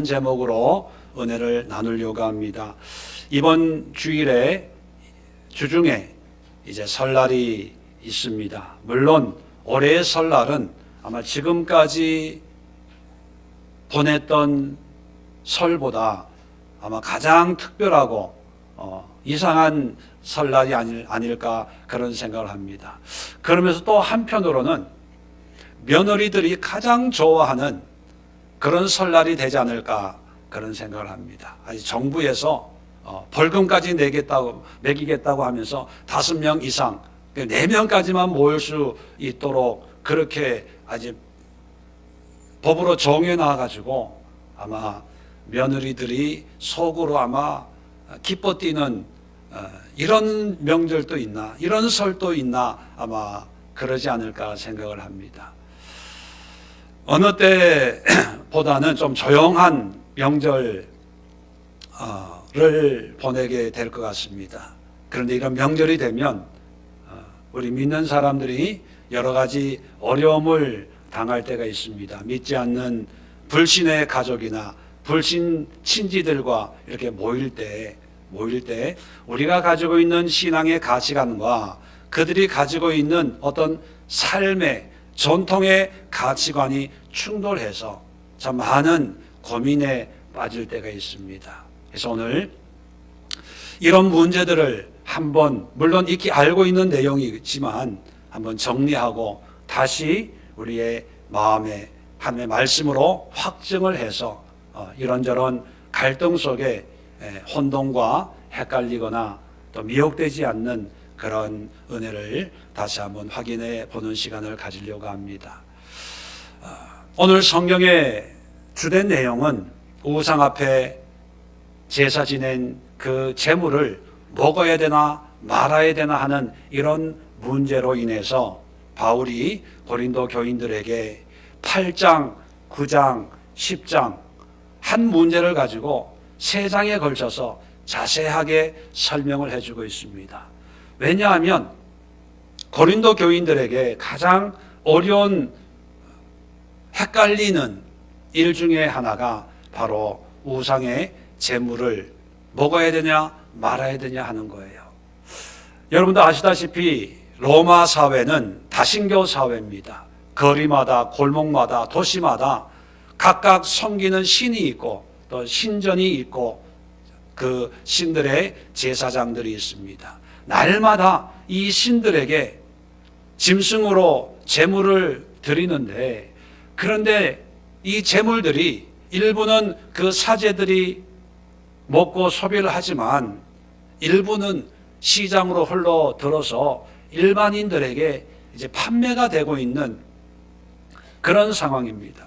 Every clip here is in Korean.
제목으로 은혜를 나누려고 합니다. 이번 주일에 주중에 이제 설날이 있습니다. 물론 올해의 설날은 아마 지금까지 보냈던 설보다 아마 가장 특별하고 이상한 설날이 아닐까 그런 생각을 합니다. 그러면서 또 한편으로는 며느리들이 가장 좋아하는 그런 설날이 되지 않을까 그런 생각을 합니다. 아직 정부에서 벌금까지 매기겠다고 하면서 5명 이상, 4명까지만 모일 수 있도록 그렇게 아직 법으로 정해 놔가지고 아마 며느리들이 속으로 아마 기뻐 뛰는 이런 명절도 있나, 이런 설도 있나 아마 그러지 않을까 생각을 합니다. 어느 때보다는 좀 조용한 명절을 보내게 될 것 같습니다. 그런데 이런 명절이 되면 우리 믿는 사람들이 여러 가지 어려움을 당할 때가 있습니다. 믿지 않는 불신의 가족이나 불신 친지들과 이렇게 모일 때 우리가 가지고 있는 신앙의 가치관과 그들이 가지고 있는 어떤 삶의 전통의 가치관이 충돌해서 참 많은 고민에 빠질 때가 있습니다. 그래서 오늘 이런 문제들을 한번 물론 익히 알고 있는 내용이지만 한번 정리하고 다시 우리의 마음에 하나님의 말씀으로 확증을 해서 이런저런 갈등 속에 혼동과 헷갈리거나 또 미혹되지 않는 그런 은혜를 다시 한번 확인해 보는 시간을 가지려고 합니다. 오늘 성경의 주된 내용은 우상 앞에 제사 지낸 그 제물을 먹어야 되나 말아야 되나 하는 이런 문제로 인해서 바울이 고린도 교인들에게 8장, 9장, 10장 한 문제를 가지고 3장에 걸쳐서 자세하게 설명을 해주고 있습니다. 왜냐하면 고린도 교인들에게 가장 어려운 헷갈리는 일 중에 하나가 바로 우상의 제물을 먹어야 되냐 말아야 되냐 하는 거예요. 여러분도 아시다시피 로마 사회는 다신교 사회입니다. 거리마다 골목마다 도시마다 각각 섬기는 신이 있고 또 신전이 있고 그 신들의 제사장들이 있습니다. 날마다 이 신들에게 짐승으로 제물을 드리는데 그런데 이 제물들이 일부는 그 사제들이 먹고 소비를 하지만 일부는 시장으로 흘러들어서 일반인들에게 이제 판매가 되고 있는 그런 상황입니다.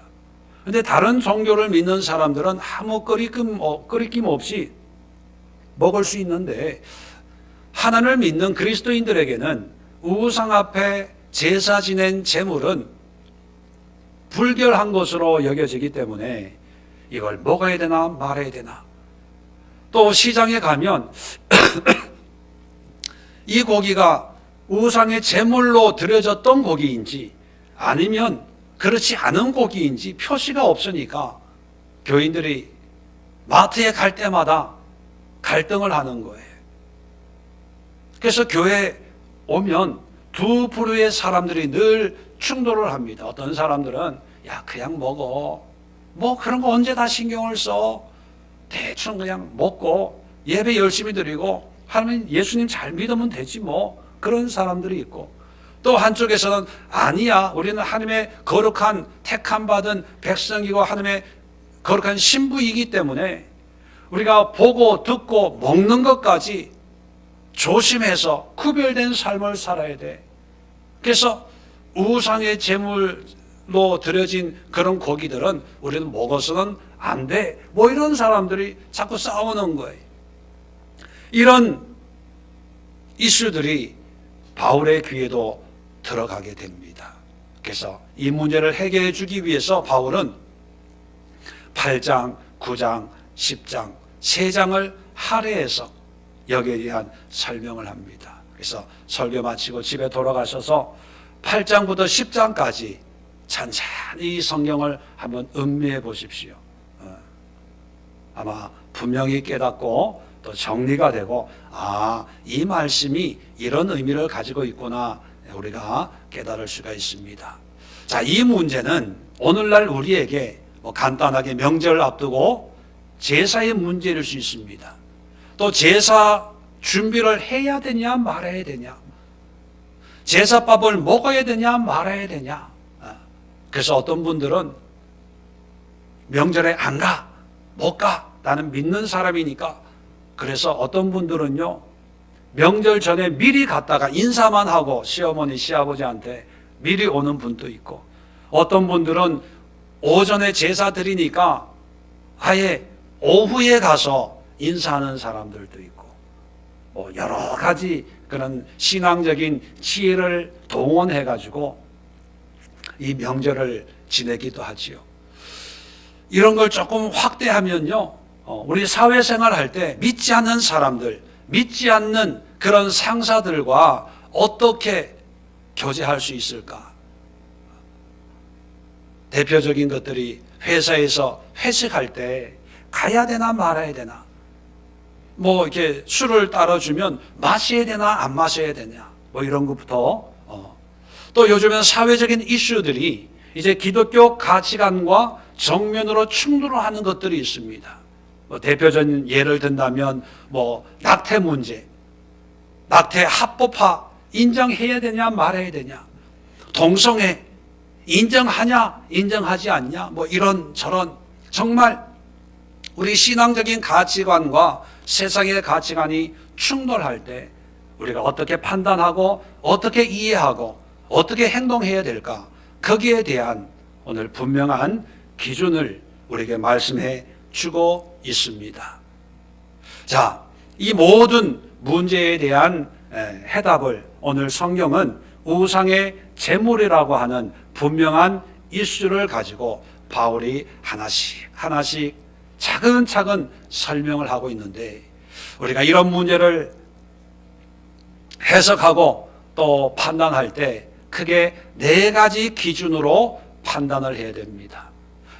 그런데 다른 종교를 믿는 사람들은 아무 꺼리낌 없이 먹을 수 있는데 하나님을 믿는 그리스도인들에게는 우상 앞에 제사 지낸 제물은 불결한 것으로 여겨지기 때문에 이걸 먹어야 되나 말아야 되나. 또 시장에 가면 이 고기가 우상의 제물로 드려졌던 고기인지 아니면 그렇지 않은 고기인지 표시가 없으니까 교인들이 마트에 갈 때마다 갈등을 하는 거예요. 그래서 교회에 오면 두 부류의 사람들이 늘 충돌을 합니다. 어떤 사람들은 야 그냥 먹어. 뭐 그런 거 언제 다 신경을 써. 대충 그냥 먹고 예배 열심히 드리고 하나님 예수님 잘 믿으면 되지 뭐. 그런 사람들이 있고 또 한쪽에서는 아니야 우리는 하나님의 거룩한 택함 받은 백성이고 하나님의 거룩한 신부이기 때문에 우리가 보고 듣고 먹는 것까지 조심해서 구별된 삶을 살아야 돼. 그래서 우상의 제물로 드려진 그런 고기들은 우리는 먹어서는 안 돼. 뭐 이런 사람들이 자꾸 싸우는 거예요. 이런 이슈들이 바울의 귀에도 들어가게 됩니다. 그래서 이 문제를 해결해 주기 위해서 바울은 8장, 9장, 10장, 3장을 할애해서 여기에 대한 설명을 합니다. 그래서 설교 마치고 집에 돌아가셔서 8장부터 10장까지 찬찬히 이 성경을 한번 음미해 보십시오. 아마 분명히 깨닫고 또 정리가 되고, 이 말씀이 이런 의미를 가지고 있구나, 우리가 깨달을 수가 있습니다. 자, 이 문제는 오늘날 우리에게 간단하게 명절을 앞두고 제사의 문제일 수 있습니다. 또 제사 준비를 해야 되냐 말아야 되냐, 제사밥을 먹어야 되냐 말아야 되냐. 그래서 어떤 분들은 명절에 안 가, 못 가, 나는 믿는 사람이니까. 그래서 어떤 분들은요, 명절 전에 미리 갔다가 인사만 하고 시어머니 시아버지한테 미리 오는 분도 있고, 어떤 분들은 오전에 제사 드리니까 아예 오후에 가서 인사하는 사람들도 있고, 여러 가지 그런 신앙적인 지혜를 동원해 가지고 이 명절을 지내기도 하지요. 이런 걸 조금 확대하면요, 우리 사회생활 할 때 믿지 않는 사람들, 믿지 않는 그런 상사들과 어떻게 교제할 수 있을까? 대표적인 것들이 회사에서 회식할 때 가야 되나 말아야 되나, 이렇게 술을 따라주면 마셔야 되나 안 마셔야 되냐, 이런 것부터. 또 요즘엔 사회적인 이슈들이 이제 기독교 가치관과 정면으로 충돌하는 것들이 있습니다. 대표적인 예를 든다면 낙태 문제, 낙태 합법화 인정해야 되냐 말아야 되냐, 동성애 인정하냐 인정하지 않냐, 이런 저런, 정말 우리 신앙적인 가치관과 세상의 가치관이 충돌할 때 우리가 어떻게 판단하고 어떻게 이해하고 어떻게 행동해야 될까, 거기에 대한 오늘 분명한 기준을 우리에게 말씀해 주고 있습니다. 자, 이 모든 문제에 대한 해답을 오늘 성경은 우상의 제물이라고 하는 분명한 이슈를 가지고 바울이 하나씩 하나씩 차근차근 설명을 하고 있는데, 우리가 이런 문제를 해석하고 또 판단할 때 크게 4가지 기준으로 판단을 해야 됩니다.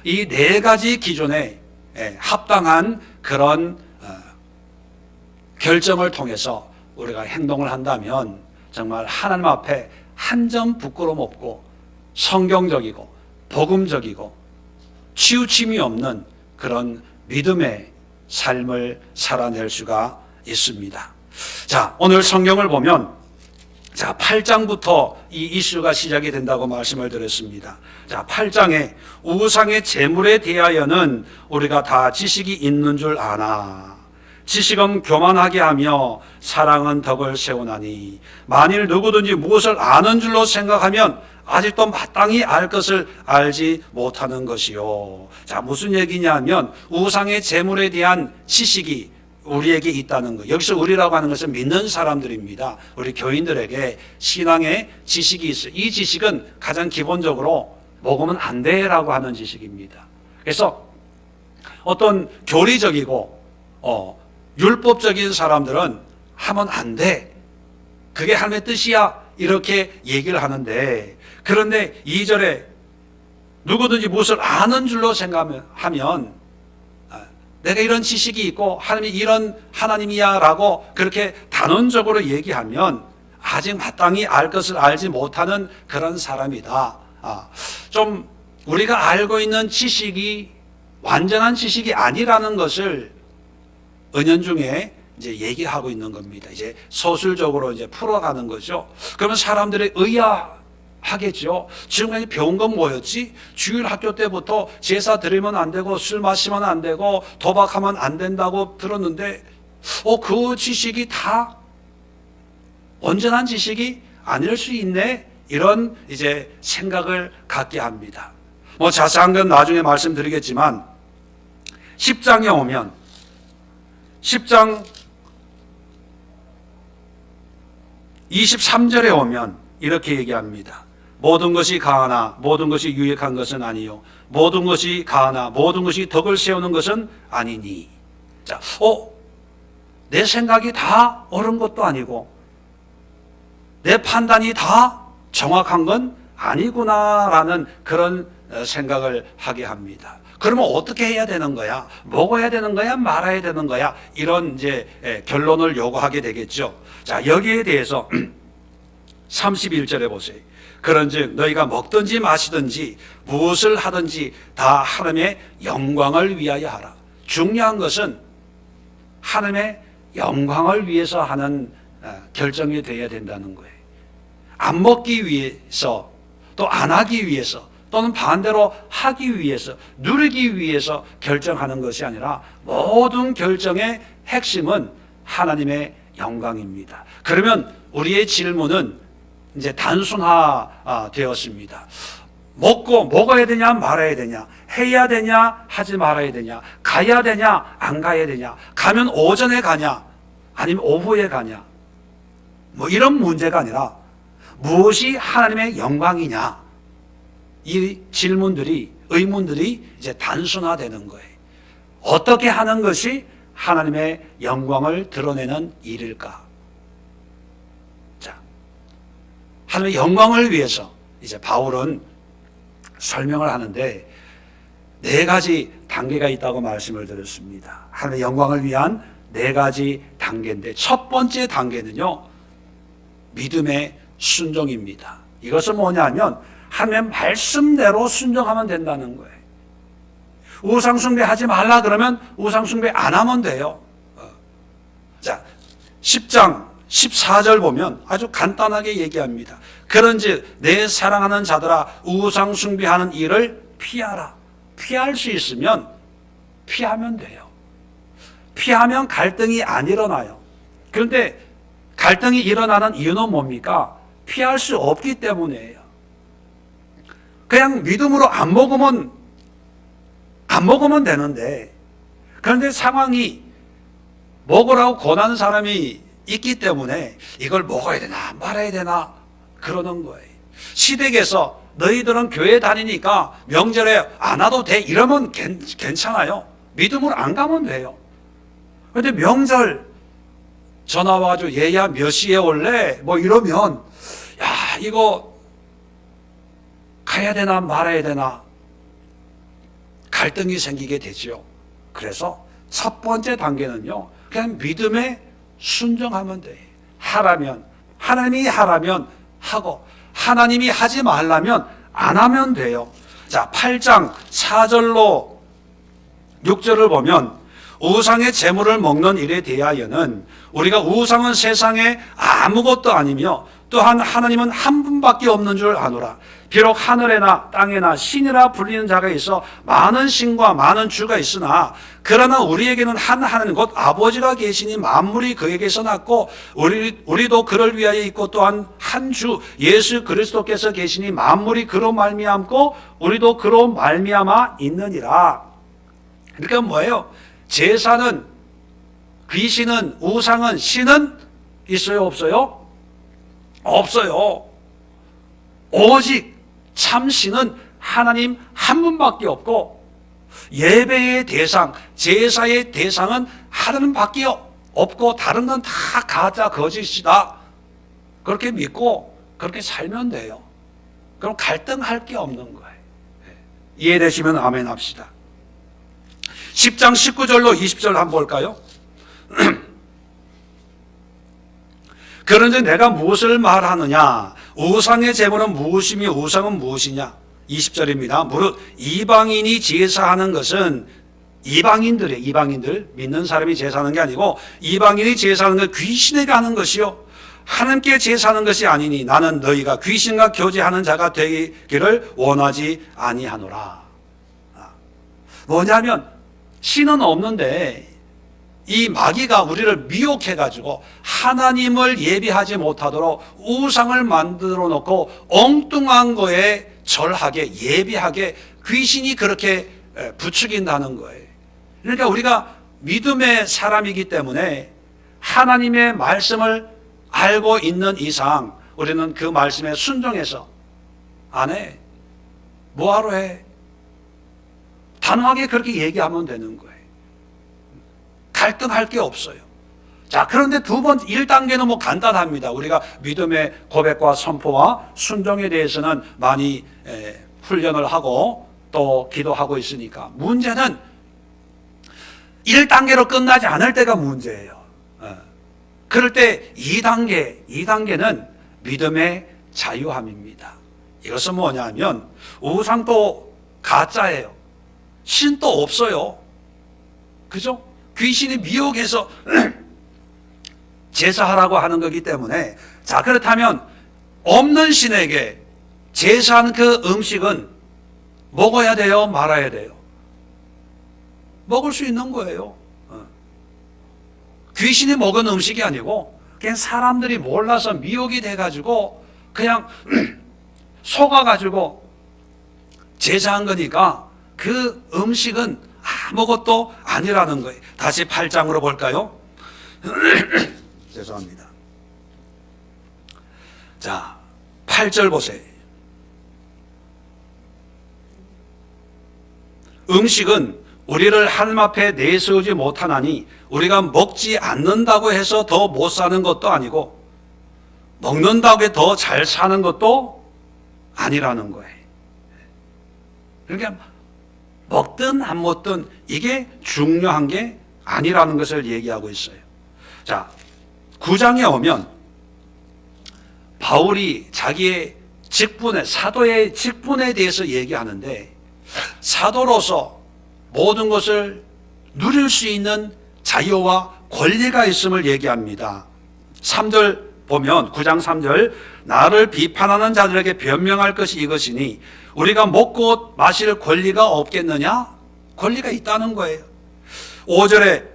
이 4가지 기준에 합당한 그런 결정을 통해서 우리가 행동을 한다면 정말 하나님 앞에 한 점 부끄럼 없고 성경적이고 복음적이고 치우침이 없는 그런 믿음의 삶을 살아낼 수가 있습니다. 자, 오늘 성경을 보면 8장부터 이 이슈가 시작이 된다고 말씀을 드렸습니다. 8장에 우상의 제물에 대하여는 우리가 다 지식이 있는 줄 아나. 지식은 교만하게 하며 사랑은 덕을 세우나니, 만일 누구든지 무엇을 아는 줄로 생각하면 아직도 마땅히 알 것을 알지 못하는 것이요. 무슨 얘기냐면 우상의 제물에 대한 지식이 우리에게 있다는 것. 여기서 우리라고 하는 것은 믿는 사람들입니다. 우리 교인들에게 신앙의 지식이 있어요. 이 지식은 가장 기본적으로 먹으면 안 돼라고 하는 지식입니다. 그래서 어떤 교리적이고 율법적인 사람들은 하면 안 돼, 그게 하나님의 뜻이야, 이렇게 얘기를 하는데, 그런데 2절에 누구든지 무엇을 아는 줄로 생각하면 내가 이런 지식이 있고 하나님이 이런 하나님이야 라고 그렇게 단언적으로 얘기하면 아직 마땅히 알 것을 알지 못하는 그런 사람이다. 좀 우리가 알고 있는 지식이 완전한 지식이 아니라는 것을 은연중에 이제 얘기하고 있는 겁니다. 이제 서술적으로 이제 풀어가는 거죠. 그러면 사람들이 의아하겠죠. 지금까지 배운 건 뭐였지? 주일 학교 때부터 제사 드리면 안 되고 술 마시면 안 되고 도박하면 안 된다고 들었는데, 그 지식이 다 온전한 지식이 아닐 수 있네, 이런 이제 생각을 갖게 합니다. 자세한 건 나중에 말씀드리겠지만 10장에 오면 10장 23절에 오면 이렇게 얘기합니다. 모든 것이 가하나 모든 것이 유익한 것은 아니요, 모든 것이 가하나 모든 것이 덕을 세우는 것은 아니니. 내 생각이 다 옳은 것도 아니고 내 판단이 다 정확한 건 아니구나라는 그런 생각을 하게 합니다. 그러면 어떻게 해야 되는 거야? 먹어야 되는 거야? 말아야 되는 거야? 이런 이제 결론을 요구하게 되겠죠. 자, 여기에 대해서 31절에 보세요. 그런즉 너희가 먹든지 마시든지 무엇을 하든지 다 하나님의 영광을 위하여 하라. 중요한 것은 하나님의 영광을 위해서 하는 결정이 되어야 된다는 거예요. 안 먹기 위해서, 또 안 하기 위해서, 또는 반대로 하기 위해서, 누리기 위해서 결정하는 것이 아니라 모든 결정의 핵심은 하나님의 영광입니다. 그러면 우리의 질문은 이제 단순화되었습니다. 먹어야 되냐 말아야 되냐, 해야 되냐 하지 말아야 되냐, 가야 되냐 안 가야 되냐, 가면 오전에 가냐 아니면 오후에 가냐, 뭐 이런 문제가 아니라 무엇이 하나님의 영광이냐, 이 질문들이, 의문들이 이제 단순화되는 거예요. 어떻게 하는 것이 하나님의 영광을 드러내는 일일까? 자, 하나님의 영광을 위해서 이제 바울은 설명을 하는데 네 가지 단계가 있다고 말씀을 드렸습니다. 하나님의 영광을 위한 네 가지 단계인데, 첫 번째 단계는요, 믿음의 순종입니다. 이것은 뭐냐면 하나님의 말씀대로 순종하면 된다는 거예요. 우상숭배 하지 말라 그러면 우상숭배 안 하면 돼요. 자, 10장 14절 보면 아주 간단하게 얘기합니다. 그런즉 내 사랑하는 자들아 우상숭배하는 일을 피하라. 피할 수 있으면 피하면 돼요. 피하면 갈등이 안 일어나요. 그런데 갈등이 일어나는 이유는 뭡니까? 피할 수 없기 때문이에요. 그냥 믿음으로 안 먹으면 되는데, 그런데 상황이 먹으라고 권하는 사람이 있기 때문에 이걸 먹어야 되나 말아야 되나 그러는 거예요. 시댁에서 너희들은 교회 다니니까 명절에 안 와도 돼 이러면 괜찮아요. 믿음으로 안 가면 돼요. 그런데 명절 전화 와가지고 얘야 몇 시에 올래? 뭐 이러면 야, 이거 가야 되나 말아야 되나 갈등이 생기게 되죠. 그래서 첫 번째 단계는요, 그냥 믿음에 순종하면 돼요. 하라면, 하나님이 하라면 하고, 하나님이 하지 말라면 안 하면 돼요. 자, 8장 4절로 6절을 보면 우상의 재물을 먹는 일에 대하여는 우리가 우상은 세상에 아무것도 아니며 또한 하나님은 한 분밖에 없는 줄 아노라. 비록 하늘에나 땅에나 신이라 불리는 자가 있어 많은 신과 많은 주가 있으나 그러나 우리에게는 한 하나님 곧 아버지가 계시니 만물이 그에게서 났고 우리도 그를 위하여 있고 또한 한 주 예수 그리스도께서 계시니 만물이 그로 말미암고 우리도 그로 말미암아 있느니라. 그러니까 뭐예요? 제사는, 귀신은, 우상은, 신은 있어요 없어요? 없어요. 오직 참신은 하나님 한 분밖에 없고 예배의 대상, 제사의 대상은 하나님밖에 없고 다른 건 다 가짜 거짓이다. 그렇게 믿고 그렇게 살면 돼요. 그럼 갈등할 게 없는 거예요. 이해되시면 아멘 합시다. 10장 19절로 20절 한번 볼까요? 그런데 내가 무엇을 말하느냐? 우상의 제물은 무엇이며 우상은 무엇이냐? 20절입니다. 무릇 이방인이 제사하는 것은 이방인들이에요. 이방인들, 믿는 사람이 제사하는 게 아니고 이방인이 제사하는 건 귀신에게 하는 것이요 하나님께 제사하는 것이 아니니 나는 너희가 귀신과 교제하는 자가 되기를 원하지 아니하노라. 뭐냐면 신은 없는데 이 마귀가 우리를 미혹해가지고 하나님을 예비하지 못하도록 우상을 만들어 놓고 엉뚱한 거에 절하게 예비하게 귀신이 그렇게 부추긴다는 거예요. 그러니까 우리가 믿음의 사람이기 때문에 하나님의 말씀을 알고 있는 이상 우리는 그 말씀에 순종해서 안 해. 뭐하러 해? 단호하게 그렇게 얘기하면 되는 거예요. 갈등할 게 없어요. 자, 그런데 1단계는 뭐 간단합니다. 우리가 믿음의 고백과 선포와 순종에 대해서는 많이 훈련을 하고 또 기도하고 있으니까 문제는 1단계로 끝나지 않을 때가 문제예요. 그럴 때 2단계는 믿음의 자유함입니다. 이것은 뭐냐면 우상도 가짜예요. 신도 없어요. 그죠? 귀신이 미혹해서 제사하라고 하는 거기 때문에, 자, 그렇다면 없는 신에게 제사한 그 음식은 먹어야 돼요? 말아야 돼요? 먹을 수 있는 거예요. 귀신이 먹은 음식이 아니고 그냥 사람들이 몰라서 미혹이 돼가지고 그냥 속아가지고 제사한 거니까 그 음식은 아무것도 아니라는 거예요. 다시 8장으로 볼까요? 죄송합니다. 자, 8절 보세요. 음식은 우리를 하나님 앞에 내세우지 못하나니 우리가 먹지 않는다고 해서 더 못 사는 것도 아니고 먹는다고 해서 더 잘 사는 것도 아니라는 거예요. 그러니까 먹든 안 먹든 이게 중요한 게 아니라는 것을 얘기하고 있어요. 자, 9장에 오면 바울이 자기의 직분에, 사도의 직분에 대해서 얘기하는데, 사도로서 모든 것을 누릴 수 있는 자유와 권리가 있음을 얘기합니다. 3절 보면 9장 3절, 나를 비판하는 자들에게 변명할 것이 이것이니 우리가 먹고 마실 권리가 없겠느냐? 권리가 있다는 거예요. 5절에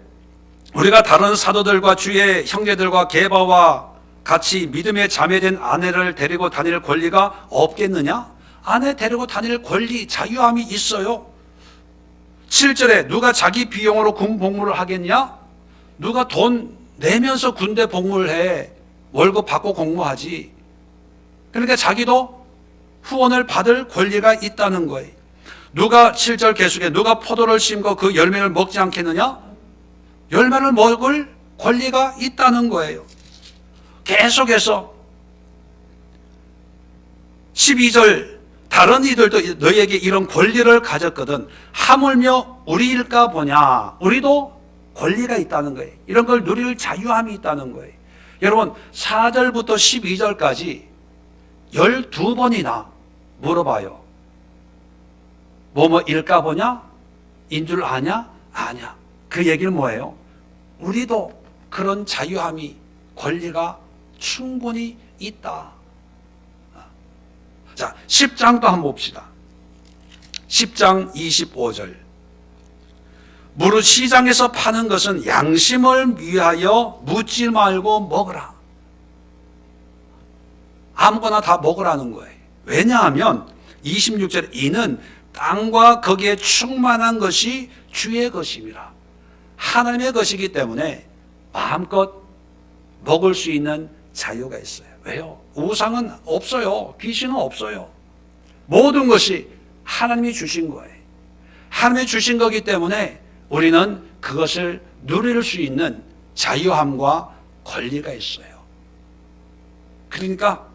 우리가 다른 사도들과 주의 형제들과 게바와 같이 믿음에 자매된 아내를 데리고 다닐 권리가 없겠느냐? 아내 데리고 다닐 권리, 자유함이 있어요. 7절에 누가 자기 비용으로 군 복무를 하겠냐? 누가 돈 내면서 군대 복무를 해. 월급 받고 공무하지. 그러니까 자기도 후원을 받을 권리가 있다는 거예요. 누가 7절 계속해 누가 포도를 심고 그 열매를 먹지 않겠느냐? 열매를 먹을 권리가 있다는 거예요. 계속해서 12절, 다른 이들도 너희에게 이런 권리를 가졌거든 하물며 우리일까 보냐. 우리도 권리가 있다는 거예요. 이런 걸 누릴 자유함이 있다는 거예요. 여러분 4절부터 12절까지 12번이나 물어봐요. 뭐일까 보냐? 인 줄 아냐? 아냐. 그 얘기는 뭐예요? 우리도 그런 자유함이, 권리가 충분히 있다. 자, 10장도 한번 봅시다. 10장 25절. 무릇 시장에서 파는 것은 양심을 위하여 묻지 말고 먹으라. 아무거나 다 먹으라는 거예요. 왜냐하면 26절에 이는 땅과 거기에 충만한 것이 주의 것임이라. 하나님의 것이기 때문에 마음껏 먹을 수 있는 자유가 있어요. 왜요? 우상은 없어요. 귀신은 없어요. 모든 것이 하나님이 주신 거예요. 하나님이 주신 거기 때문에 우리는 그것을 누릴 수 있는 자유함과 권리가 있어요. 그러니까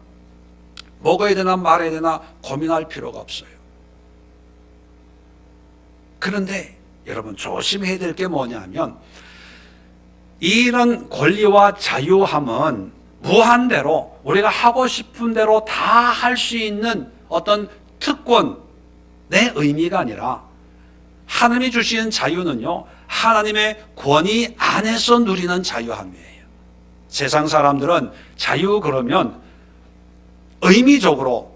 먹어야 되나 말아야 되나 고민할 필요가 없어요. 그런데 여러분 조심해야 될 게 뭐냐면 이런 권리와 자유함은 무한대로 우리가 하고 싶은 대로 다 할 수 있는 어떤 특권의 의미가 아니라 하나님이 주신 자유는요, 하나님의 권위 안에서 누리는 자유함이에요. 세상 사람들은 자유 그러면 의미적으로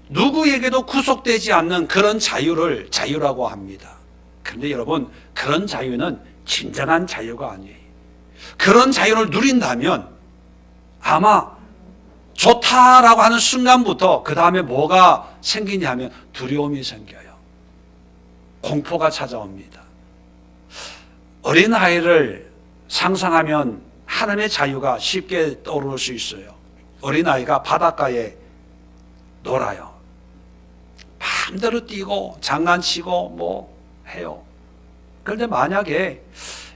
누구에게도 구속되지 않는 그런 자유를 자유라고 합니다. 그런데 여러분, 그런 자유는 진정한 자유가 아니에요. 그런 자유를 누린다면 아마 좋다라고 하는 순간부터 그 다음에 뭐가 생기냐 하면 두려움이 생겨요. 공포가 찾아옵니다. 어린아이를 상상하면 하나님의 자유가 쉽게 떠오를 수 있어요. 어린아이가 바닷가에 놀아요. 마음대로 뛰고 장난치고 뭐 해요. 그런데 만약에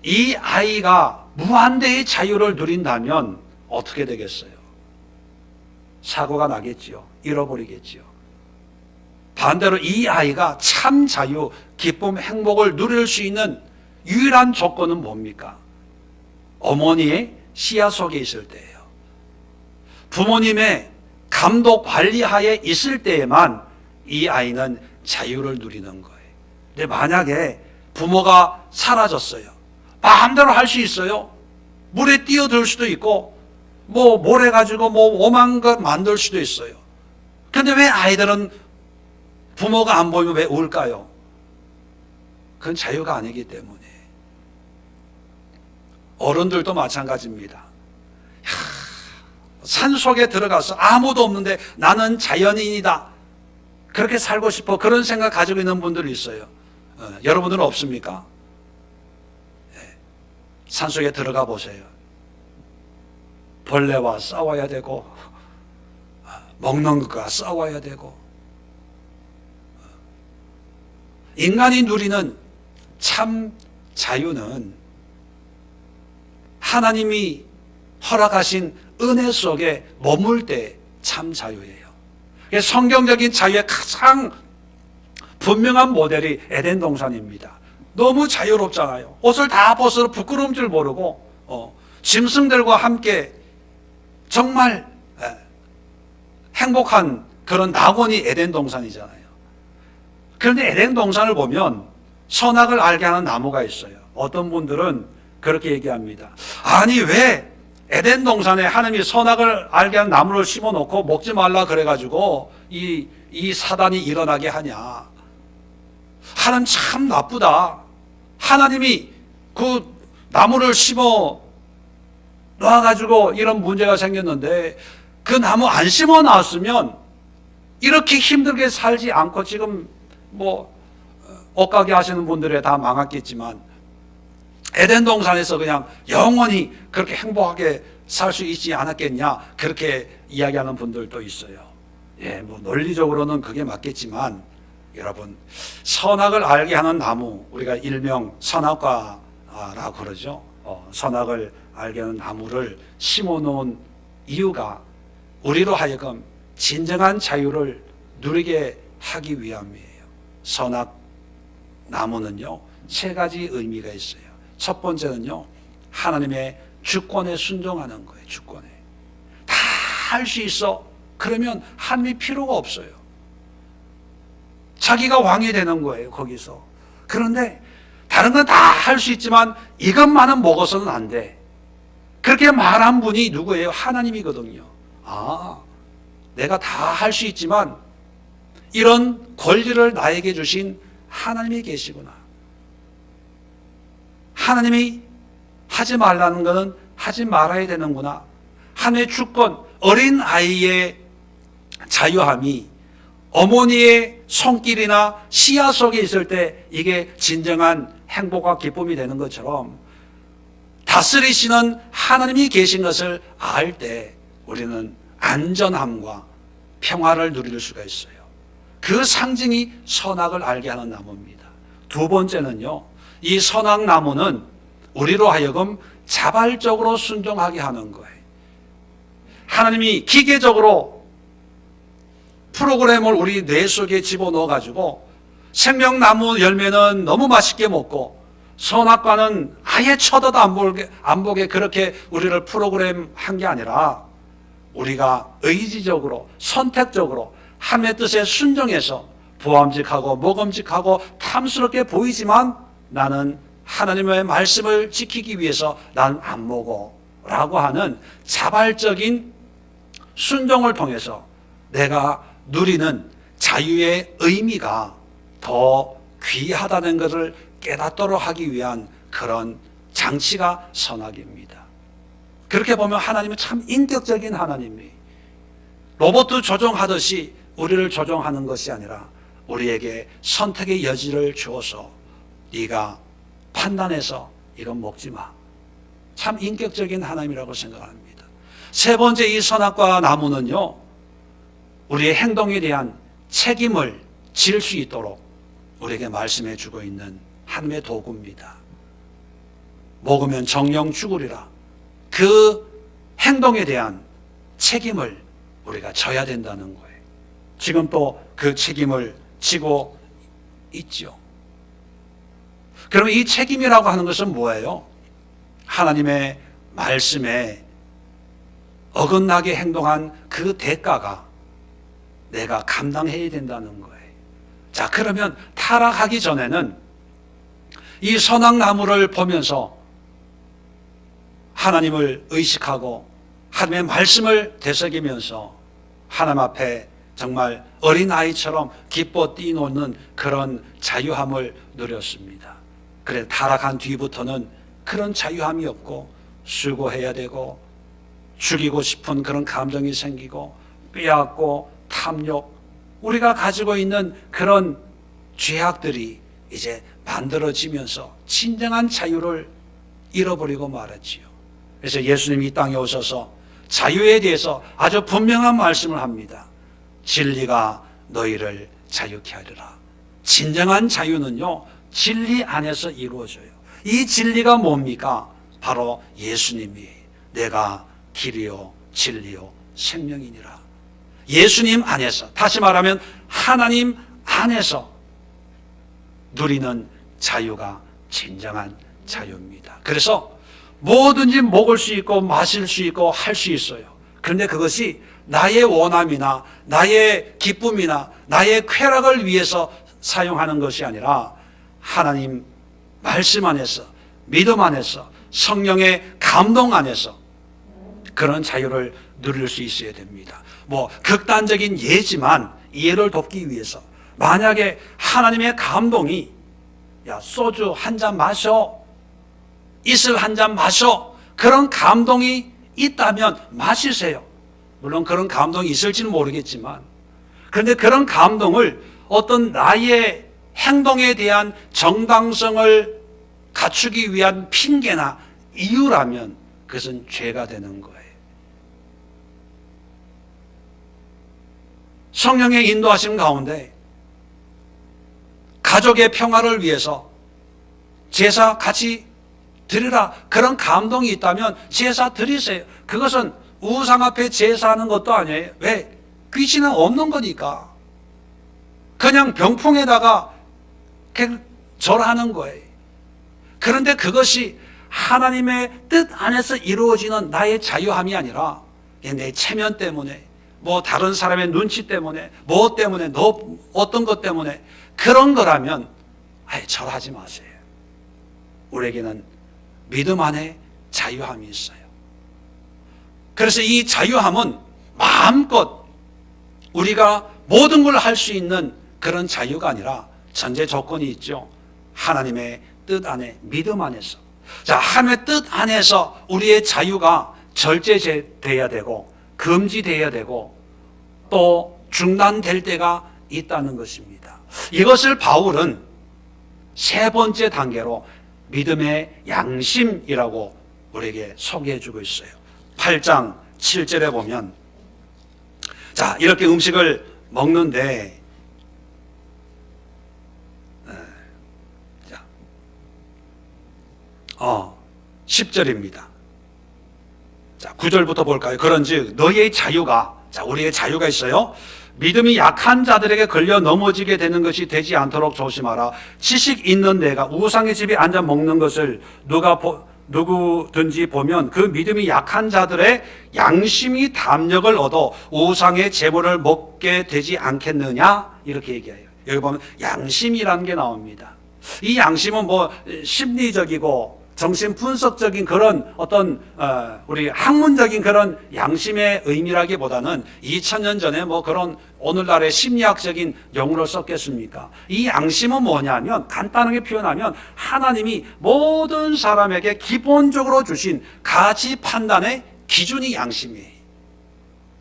이 아이가 무한대의 자유를 누린다면 어떻게 되겠어요? 사고가 나겠지요. 잃어버리겠지요. 반대로 이 아이가 참 자유, 기쁨, 행복을 누릴 수 있는 유일한 조건은 뭡니까? 어머니의 시야 속에 있을 때예요. 부모님의 감독 관리하에 있을 때에만 이 아이는 자유를 누리는 거예요. 근데 만약에 부모가 사라졌어요. 마음대로 할 수 있어요. 물에 뛰어들 수도 있고 모래 가지고 오만 것 만들 수도 있어요. 근데 왜 아이들은 부모가 안 보이면 왜 울까요? 그건 자유가 아니기 때문에. 어른들도 마찬가지입니다. 산속에 들어가서 아무도 없는데 나는 자연인이다, 그렇게 살고 싶어, 그런 생각 가지고 있는 분들이 있어요. 여러분들은 없습니까? 산속에 들어가 보세요. 벌레와 싸워야 되고 먹는 것과 싸워야 되고. 인간이 누리는 참 자유는 하나님이 허락하신 은혜 속에 머물 때 참 자유예요. 성경적인 자유의 가장 분명한 모델이 에덴 동산입니다. 너무 자유롭잖아요. 옷을 다 벗어 부끄러운 줄 모르고 짐승들과 함께 정말 행복한 그런 낙원이 에덴 동산이잖아요. 그런데 에덴 동산을 보면 선악을 알게 하는 나무가 있어요. 어떤 분들은 그렇게 얘기합니다. 아니, 왜 에덴 동산에 하나님이 선악을 알게 하는 나무를 심어놓고 먹지 말라 그래가지고 이 사단이 일어나게 하냐. 하나님 참 나쁘다. 하나님이 그 나무를 심어 놔가지고 이런 문제가 생겼는데 그 나무 안 심어 놨으면 이렇게 힘들게 살지 않고 지금 옷가게 하시는 분들에 다 망했겠지만 에덴 동산에서 그냥 영원히 그렇게 행복하게 살 수 있지 않았겠냐, 그렇게 이야기하는 분들도 있어요. 논리적으로는 그게 맞겠지만 여러분, 선악을 알게 하는 나무, 우리가 일명 선악과라고 그러죠. 선악을 알게 하는 나무를 심어놓은 이유가 우리로 하여금 진정한 자유를 누리게 하기 위함이에요. 선악 나무는요, 세 가지 의미가 있어요. 첫 번째는요, 하나님의 주권에 순종하는 거예요. 주권에. 다 할 수 있어. 그러면 하나님이 필요가 없어요. 자기가 왕이 되는 거예요, 거기서. 그런데 다른 건 다 할 수 있지만 이것만은 먹어서는 안 돼. 그렇게 말한 분이 누구예요? 하나님이거든요. 내가 다 할 수 있지만 이런 권리를 나에게 주신 하나님이 계시구나. 하나님이 하지 말라는 것은 하지 말아야 되는구나. 하나님의 주권, 어린 아이의 자유함이 어머니의 손길이나 시야 속에 있을 때 이게 진정한 행복과 기쁨이 되는 것처럼 다스리시는 하나님이 계신 것을 알 때 우리는 안전함과 평화를 누릴 수가 있어요. 그 상징이 선악을 알게 하는 나무입니다. 두 번째는요, 이 선악나무는 우리로 하여금 자발적으로 순종하게 하는 거예요. 하나님이 기계적으로 프로그램을 우리 뇌 속에 집어넣어 가지고 생명나무 열매는 너무 맛있게 먹고 선악과는 아예 쳐다도 안 보게 그렇게 우리를 프로그램한 게 아니라 우리가 의지적으로 선택적으로 하나님의 뜻에 순종해서 보암직하고 먹음직하고 탐스럽게 보이지만 나는 하나님의 말씀을 지키기 위해서 난 안 먹어 라고 하는 자발적인 순종을 통해서 내가 누리는 자유의 의미가 더 귀하다는 것을 깨닫도록 하기 위한 그런 장치가 선악입니다. 그렇게 보면 하나님은 참 인격적인 하나님이 로봇 조종하듯이 우리를 조종하는 것이 아니라 우리에게 선택의 여지를 주어서 네가 판단해서 이건 먹지 마. 참 인격적인 하나님이라고 생각합니다. 세 번째, 이 선악과 나무는요, 우리의 행동에 대한 책임을 질 수 있도록 우리에게 말씀해 주고 있는 하나님의 도구입니다. 먹으면 정령 죽으리라. 그 행동에 대한 책임을 우리가 져야 된다는 거예요. 지금 또 그 책임을 지고 있죠. 그러면 이 책임이라고 하는 것은 뭐예요? 하나님의 말씀에 어긋나게 행동한 그 대가가 내가 감당해야 된다는 거예요. 자, 그러면 타락하기 전에는 이 선악나무를 보면서 하나님을 의식하고 하나님의 말씀을 되새기면서 하나님 앞에 정말 어린아이처럼 기뻐 뛰노는 그런 자유함을 누렸습니다. 그래 타락한 뒤부터는 그런 자유함이 없고 수고해야 되고 죽이고 싶은 그런 감정이 생기고 빼앗고 탐욕, 우리가 가지고 있는 그런 죄악들이 이제 만들어지면서 진정한 자유를 잃어버리고 말았지요. 그래서 예수님이 이 땅에 오셔서 자유에 대해서 아주 분명한 말씀을 합니다. 진리가 너희를 자유케 하리라. 진정한 자유는요, 진리 안에서 이루어져요. 이 진리가 뭡니까? 바로 예수님이 내가 길이요 진리요 생명이니라. 예수님 안에서, 다시 말하면 하나님 안에서 누리는 자유가 진정한 자유입니다. 그래서 뭐든지 먹을 수 있고 마실 수 있고 할 수 있어요. 그런데 그것이 나의 원함이나 나의 기쁨이나 나의 쾌락을 위해서 사용하는 것이 아니라 하나님 말씀 안에서, 믿음 안에서, 성령의 감동 안에서 그런 자유를 누릴 수 있어야 됩니다. 뭐 극단적인 예지만 이해를 돕기 위해서, 만약에 하나님의 감동이 야 소주 한 잔 마셔, 이슬 한 잔 마셔, 그런 감동이 있다면 마시세요. 물론 그런 감동이 있을지는 모르겠지만, 그런데 그런 감동을 어떤 나의 행동에 대한 정당성을 갖추기 위한 핑계나 이유라면 그것은 죄가 되는 거예요. 성령의 인도하심 가운데 가족의 평화를 위해서 제사 같이 드리라, 그런 감동이 있다면 제사 드리세요. 그것은 우상 앞에 제사하는 것도 아니에요. 왜? 귀신은 없는 거니까. 그냥 병풍에다가 절하는 거예요. 그런데 그것이 하나님의 뜻 안에서 이루어지는 나의 자유함이 아니라 내 체면 때문에, 뭐 다른 사람의 눈치 때문에, 뭐 때문에, 너 어떤 것 때문에 그런 거라면 아예 절하지 마세요. 우리에게는 믿음 안에 자유함이 있어요. 그래서 이 자유함은 마음껏 우리가 모든 걸 할 수 있는 그런 자유가 아니라 전제 조건이 있죠. 하나님의 뜻 안에, 믿음 안에서. 자, 하나님의 뜻 안에서 우리의 자유가 절제돼야 되고 금지돼야 되고 또 중단될 때가 있다는 것입니다. 이것을 바울은 세 번째 단계로 믿음의 양심이라고 우리에게 소개해주고 있어요. 8장 7절에 보면, 자, 이렇게 음식을 먹는데 10절입니다. 자, 9절부터 볼까요? 그런즉 너희의 자유가, 자, 우리의 자유가 있어요. 믿음이 약한 자들에게 걸려 넘어지게 되는 것이 되지 않도록 조심하라. 지식 있는 내가 우상의 집에 앉아 먹는 것을 누구든지 보면 그 믿음이 약한 자들의 양심이 담력을 얻어 우상의 제물을 먹게 되지 않겠느냐, 이렇게 얘기해요. 여기 보면 양심이라는 게 나옵니다. 이 양심은 뭐 심리적이고 정신 분석적인 그런 어떤 우리 학문적인 그런 양심의 의미라기보다는 2000년 전에 뭐 그런 오늘날의 심리학적인 용어를 썼겠습니까? 이 양심은 뭐냐면, 간단하게 표현하면 하나님이 모든 사람에게 기본적으로 주신 가치 판단의 기준이 양심이에요.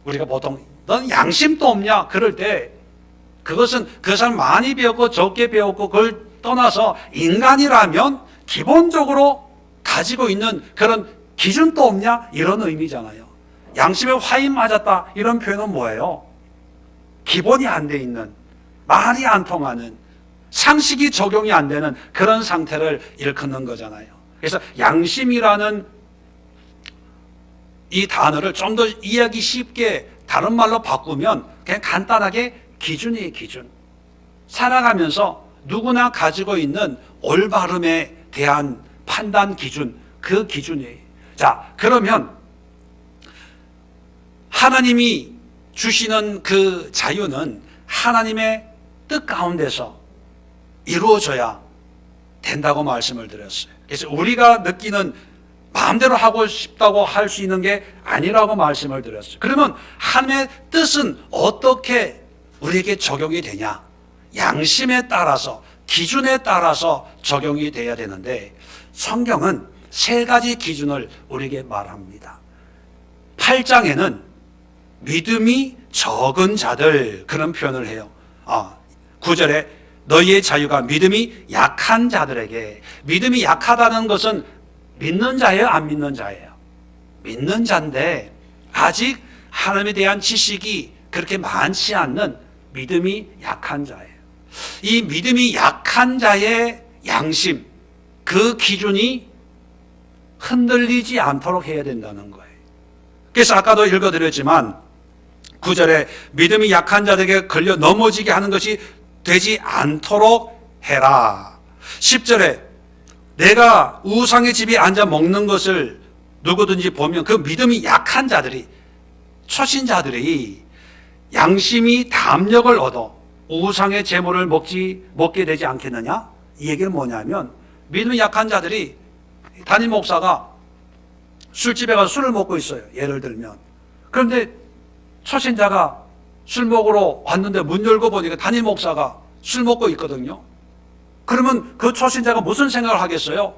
우리가 보통 넌 양심도 없냐 그럴 때 그것은 그 사람 많이 배웠고 적게 배웠고 그걸 떠나서 인간이라면 기본적으로 가지고 있는 그런 기준도 없냐, 이런 의미잖아요. 양심에 화인 맞았다, 이런 표현은 뭐예요? 기본이 안 돼 있는, 말이 안 통하는, 상식이 적용이 안 되는 그런 상태를 일컫는 거잖아요. 그래서 양심이라는 이 단어를 좀 더 이해하기 쉽게 다른 말로 바꾸면 그냥 간단하게 기준이에요, 기준. 살아가면서 누구나 가지고 있는 올바름에 대한 판단 기준, 그 기준이에요. 자, 그러면 하나님이 주시는 그 자유는 하나님의 뜻 가운데서 이루어져야 된다고 말씀을 드렸어요. 그래서 우리가 느끼는 마음대로 하고 싶다고 할 수 있는 게 아니라고 말씀을 드렸어요. 그러면 하나님의 뜻은 어떻게 우리에게 적용이 되냐? 양심에 따라서, 기준에 따라서 적용이 돼야 되는데, 성경은 세 가지 기준을 우리에게 말합니다. 8장에는 믿음이 적은 자들, 그런 표현을 해요. 9절에 너희의 자유가 믿음이 약한 자들에게. 믿음이 약하다는 것은 믿는 자예요, 안 믿는 자예요? 믿는 자인데 아직 하나님에 대한 지식이 그렇게 많지 않는 믿음이 약한 자예요. 이 믿음이 약한 자의 양심, 그 기준이 흔들리지 않도록 해야 된다는 거예요. 그래서 아까도 읽어드렸지만 9절에 믿음이 약한 자들에게 걸려 넘어지게 하는 것이 되지 않도록 해라. 10절에 내가 우상의 집에 앉아 먹는 것을 누구든지 보면 그 믿음이 약한 자들이, 초신자들이 양심이 담력을 얻어 우상의 제물을 먹게 되지 않겠느냐? 이 얘기는 뭐냐면, 믿음이 약한 자들이, 담임 목사가 술집에 가서 술을 먹고 있어요, 예를 들면. 그런데 초신자가 술 먹으러 왔는데 문 열고 보니까 담임 목사가 술 먹고 있거든요. 그러면 그 초신자가 무슨 생각을 하겠어요?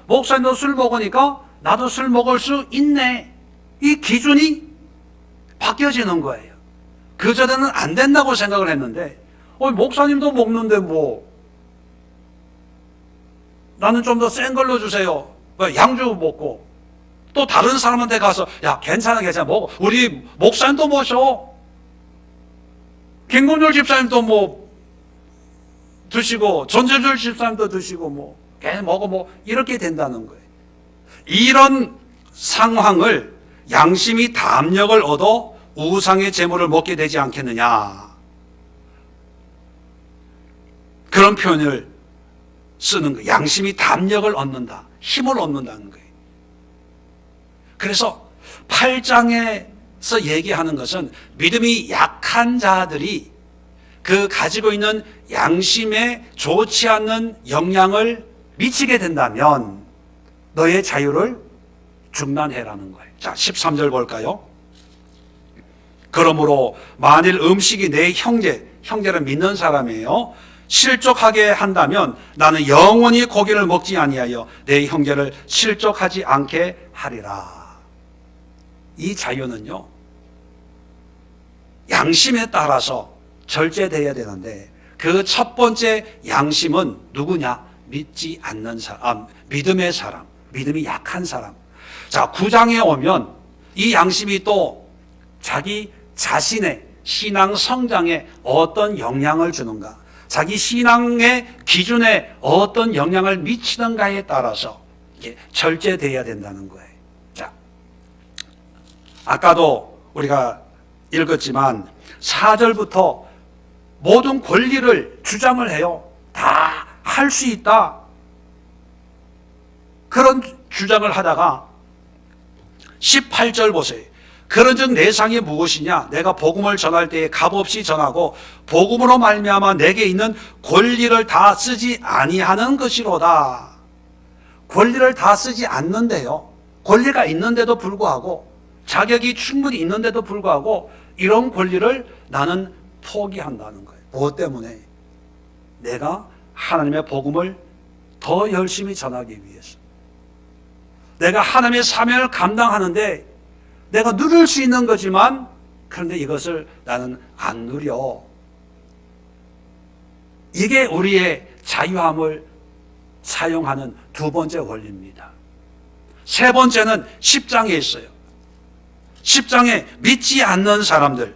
목사님도 술 먹으니까 나도 술 먹을 수 있네. 이 기준이 바뀌어지는 거예요. 그전에는 안 된다고 생각을 했는데, 목사님도 먹는데 나는 좀 더 센 걸로 주세요. 양주 먹고. 또 다른 사람한테 가서, 야, 괜찮아, 먹어. 우리 목사님도 모셔. 김금률 집사님도 드시고, 전재줄 집사님도 드시고, 걔 먹어, 이렇게 된다는 거예요. 이런 상황을 양심이 담력을 얻어 우상의 제물을 먹게 되지 않겠느냐. 그런 표현을 쓰는 거예요. 양심이 담력을 얻는다. 힘을 얻는다는 거예요. 그래서 8장에서 얘기하는 것은 믿음이 약한 자들이 그 가지고 있는 양심에 좋지 않는 영향을 미치게 된다면 너의 자유를 중단해라는 거예요. 자, 13절 볼까요? 그러므로 만일 음식이 내 형제를 믿는 사람이에요, 실족하게 한다면 나는 영원히 고기를 먹지 아니하여 내 형제를 실족하지 않게 하리라. 이 자유는요, 양심에 따라서 절제되어야 되는데, 그 첫 번째 양심은 누구냐? 믿지 않는 사람, 믿음의 사람, 믿음이 약한 사람. 자, 9장에 오면 이 양심이 또 자기 자신의 신앙 성장에 어떤 영향을 주는가, 자기 신앙의 기준에 어떤 영향을 미치는가에 따라서 이게 절제되어야 된다는 거예요. 자, 아까도 우리가 읽었지만 4절부터 모든 권리를 주장을 해요. 다 할 수 있다. 그런 주장을 하다가 18절 보세요. 그런즉 내 상이 무엇이냐? 내가 복음을 전할 때에 값없이 전하고 복음으로 말미암아 내게 있는 권리를 다 쓰지 아니하는 것이로다. 권리를 다 쓰지 않는데요, 권리가 있는데도 불구하고, 자격이 충분히 있는데도 불구하고 이런 권리를 나는 포기한다는 거예요. 무엇 때문에? 내가 하나님의 복음을 더 열심히 전하기 위해서. 내가 하나님의 사명을 감당하는데 내가 누릴 수 있는 거지만, 그런데 이것을 나는 안 누려. 이게 우리의 자유함을 사용하는 두 번째 원리입니다. 세 번째는 10장에 있어요. 10장에 믿지 않는 사람들,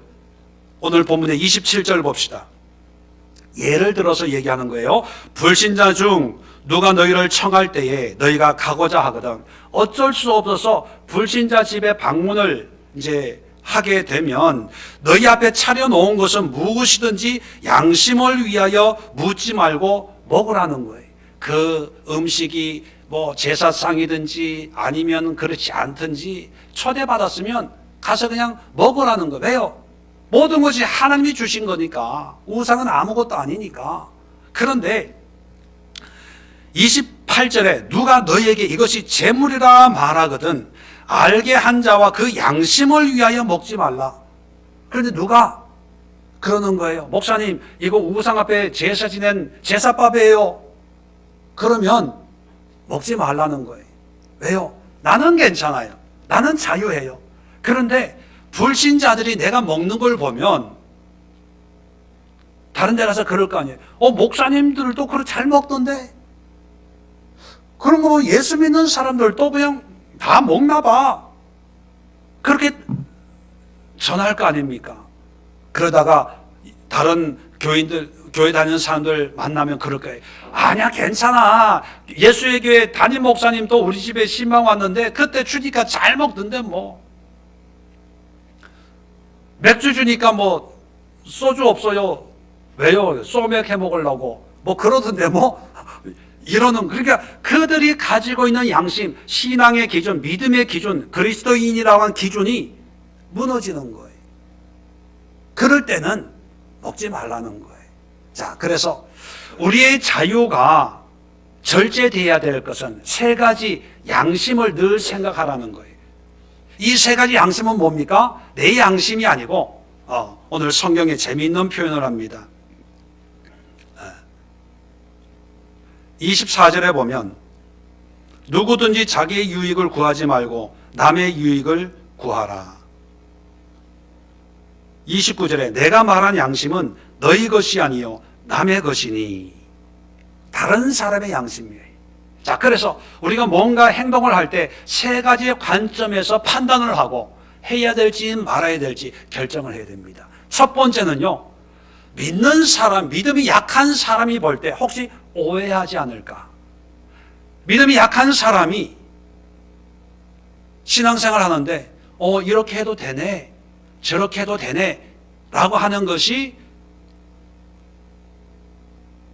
오늘 본문의 27절 봅시다. 예를 들어서 얘기하는 거예요. 불신자 중 누가 너희를 청할 때에 너희가 가고자 하거든 어쩔 수 없어서 불신자 집에 방문을 이제 하게 되면 너희 앞에 차려놓은 것은 무엇이든지 양심을 위하여 묻지 말고 먹으라는 거예요. 그 음식이 뭐 제사상이든지 아니면 그렇지 않든지 초대받았으면 가서 그냥 먹으라는 거예요. 왜요? 모든 것이 하나님이 주신 거니까. 우상은 아무것도 아니니까. 그런데 28절에 누가 너희에게 이것이 재물이라 말하거든 알게 한 자와 그 양심을 위하여 먹지 말라. 그런데 누가 그러는 거예요? 목사님, 이거 우상 앞에 제사 지낸 제사밥이에요. 그러면 먹지 말라는 거예요. 왜요? 나는 괜찮아요. 나는 자유해요. 그런데 불신자들이 내가 먹는 걸 보면 다른 데 가서 그럴 거 아니에요. 목사님들도 그렇게 잘 먹던데? 그런 거 보면 예수 믿는 사람들도 그냥 다 먹나 봐. 그렇게 전할 거 아닙니까? 그러다가 다른 교회 다니는 사람들 만나면 그럴 거예요. 아니야, 괜찮아. 예수의 교회 담임 목사님도 우리 집에 신방 왔는데 그때 주니까 잘 먹던데 뭐. 맥주 주니까 뭐 소주 없어요. 왜요? 소맥 해 먹으려고. 뭐 그러던데 뭐. 이러는, 그러니까 그들이 가지고 있는 양심, 신앙의 기준, 믿음의 기준, 그리스도인이라고 하는 기준이 무너지는 거예요. 그럴 때는 먹지 말라는 거예요. 자, 그래서 우리의 자유가 절제되어야 될 것은 세 가지 양심을 늘 생각하라는 거예요. 이 세 가지 양심은 뭡니까? 내 양심이 아니고 오늘 성경에 재미있는 표현을 합니다. 24절에 보면 누구든지 자기의 유익을 구하지 말고 남의 유익을 구하라. 29절에 내가 말한 양심은 너희 것이 아니요 남의 것이니. 다른 사람의 양심이에요. 자, 그래서 우리가 뭔가 행동을 할 때 세 가지의 관점에서 판단을 하고 해야 될지 말아야 될지 결정을 해야 됩니다. 첫 번째는요, 믿는 사람, 믿음이 약한 사람이 볼 때 혹시 오해하지 않을까? 믿음이 약한 사람이 신앙생활 하는데 이렇게 해도 되네, 저렇게 해도 되네 라고 하는 것이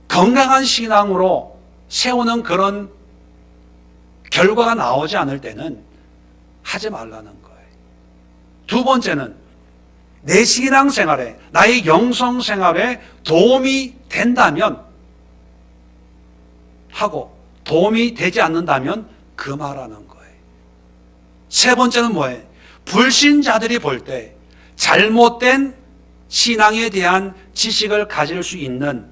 건강한 신앙으로 세우는 그런 결과가 나오지 않을 때는 하지 말라는 거예요. 두 번째는 내 신앙생활에, 나의 영성생활에 도움이 된다면 하고 도움이 되지 않는다면 금하라는 거예요. 세 번째는 뭐예요? 불신자들이 볼 때 잘못된 신앙에 대한 지식을 가질 수 있는,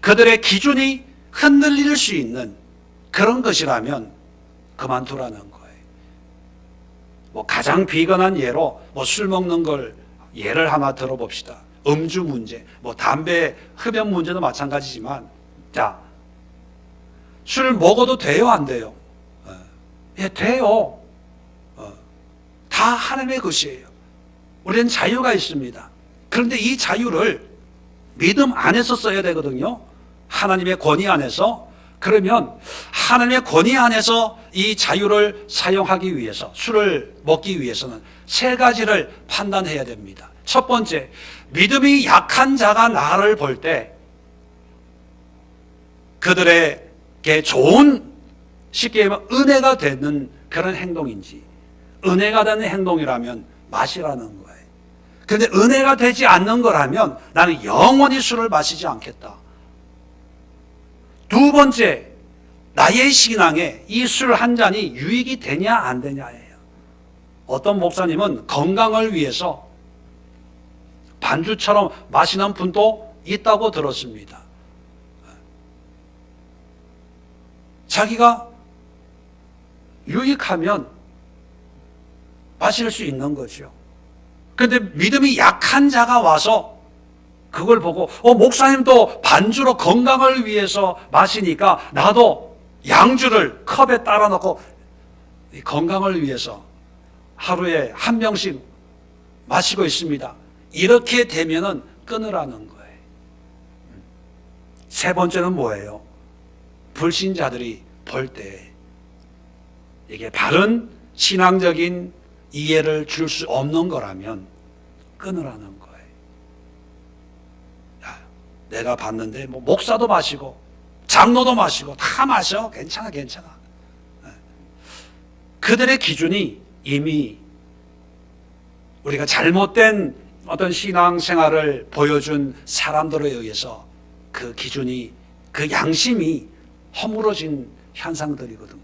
그들의 기준이 흔들릴 수 있는 그런 것이라면 그만두라는 거예요. 뭐 가장 비근한 예로 술 먹는 걸 예를 하나 들어봅시다. 음주 문제, 담배 흡연 문제도 마찬가지지만, 자, 술 먹어도 돼요, 안 돼요? 예, 돼요. 다 하나님의 것이에요. 우리는 자유가 있습니다. 그런데 이 자유를 믿음 안에서 써야 되거든요. 하나님의 권위 안에서. 그러면 하나님의 권위 안에서 이 자유를 사용하기 위해서, 술을 먹기 위해서는 세 가지를 판단해야 됩니다. 첫 번째, 믿음이 약한 자가 나를 볼 때 그들에게 좋은, 쉽게 말하면 은혜가 되는 그런 행동인지, 은혜가 되는 행동이라면 마시라는 거예요. 그런데 은혜가 되지 않는 거라면 나는 영원히 술을 마시지 않겠다. 두 번째, 나의 신앙에 이 술 한 잔이 유익이 되냐 안 되냐예요. 어떤 목사님은 건강을 위해서 반주처럼 마시는 분도 있다고 들었습니다. 자기가 유익하면 마실 수 있는 거죠. 그런데 믿음이 약한 자가 와서 그걸 보고 목사님도 반주로 건강을 위해서 마시니까 나도 양주를 컵에 따라 놓고 건강을 위해서 하루에 한 병씩 마시고 있습니다. 이렇게 되면은 끊으라는 거예요. 세 번째는 뭐예요? 불신자들이 볼 때 이게 바른 신앙적인 이해를 줄 수 없는 거라면 끊으라는 거예요. 야, 내가 봤는데 뭐 목사도 마시고 장로도 마시고 다 마셔. 괜찮아. 그들의 기준이 이미 우리가 잘못된 어떤 신앙생활을 보여준 사람들에 의해서 그 기준이, 그 양심이 허물어진 현상들이거든요.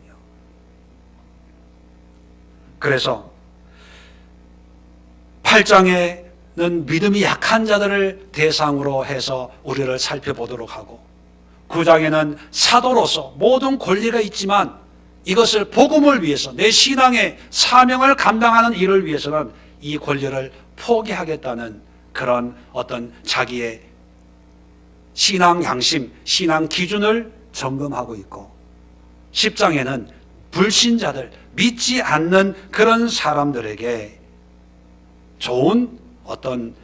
그래서 8장에는 믿음이 약한 자들을 대상으로 해서 우리를 살펴보도록 하고, 9장에는 사도로서 모든 권리가 있지만 이것을 복음을 위해서, 내 신앙의 사명을 감당하는 일을 위해서는 이 권리를 포기하겠다는 그런 어떤 자기의 신앙 양심, 신앙 기준을 점검하고 있고, 10장에는 불신자들, 믿지 않는 그런 사람들에게 좋은 어떤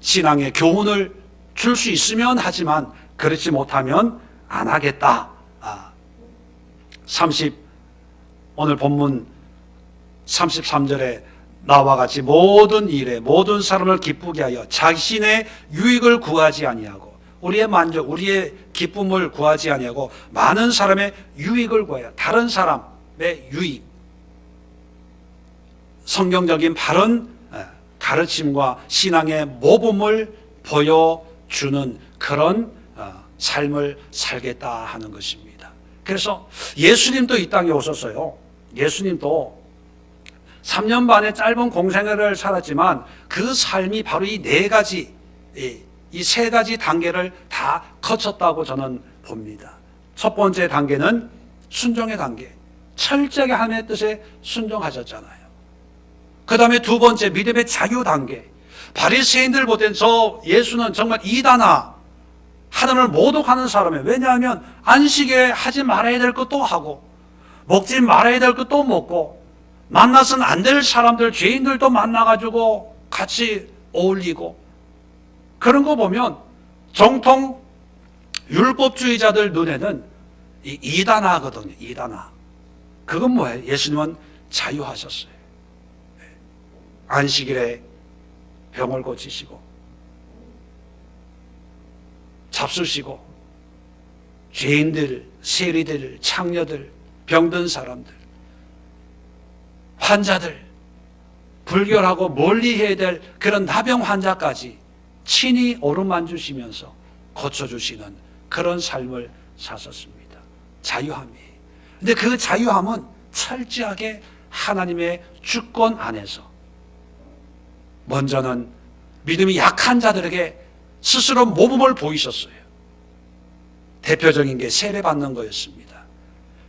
신앙의 교훈을 줄 수 있으면 하지만 그렇지 못하면 안 하겠다. 오늘 본문 33절에 나와 같이 모든 일에 모든 사람을 기쁘게 하여 자신의 유익을 구하지 아니하고, 우리의 만족, 우리의 기쁨을 구하지 아니하고 많은 사람의 유익을 구하여, 다른 사람의 유익, 성경적인 바른 가르침과 신앙의 모범을 보여주는 그런 삶을 살겠다 하는 것입니다. 그래서 예수님도 이 땅에 오셨어요. 예수님도 3년 반의 짧은 공생애를 살았지만 그 삶이 바로 이 네 가지, 이 세 가지 단계를 다 거쳤다고 저는 봅니다. 첫 번째 단계는 순종의 단계. 철저하게 하나님의 뜻에 순종하셨잖아요. 그 다음에 두 번째 믿음의 자유 단계. 바리새인들 보된 저 예수는 정말 이단아, 하나님을 모독하는 사람이에요. 왜냐하면 안식에 하지 말아야 될 것도 하고, 먹지 말아야 될 것도 먹고, 만나서는 안 될 사람들, 죄인들도 만나가지고 같이 어울리고, 그런 거 보면 정통 율법주의자들 눈에는 이단아거든요. 이단아. 그건 뭐예요? 예수님은 자유하셨어요. 안식일에 병을 고치시고, 잡수시고, 죄인들, 세리들, 창녀들, 병든 사람들, 환자들, 불결하고 멀리해야 될 그런 나병 환자까지 친히 어루만지시면서 고쳐주시는 그런 삶을 사셨습니다. 자유함이에요. 근데 그 자유함은 철저하게 하나님의 주권 안에서, 먼저는 믿음이 약한 자들에게 스스로 모범을 보이셨어요. 대표적인 게 세례 받는 거였습니다.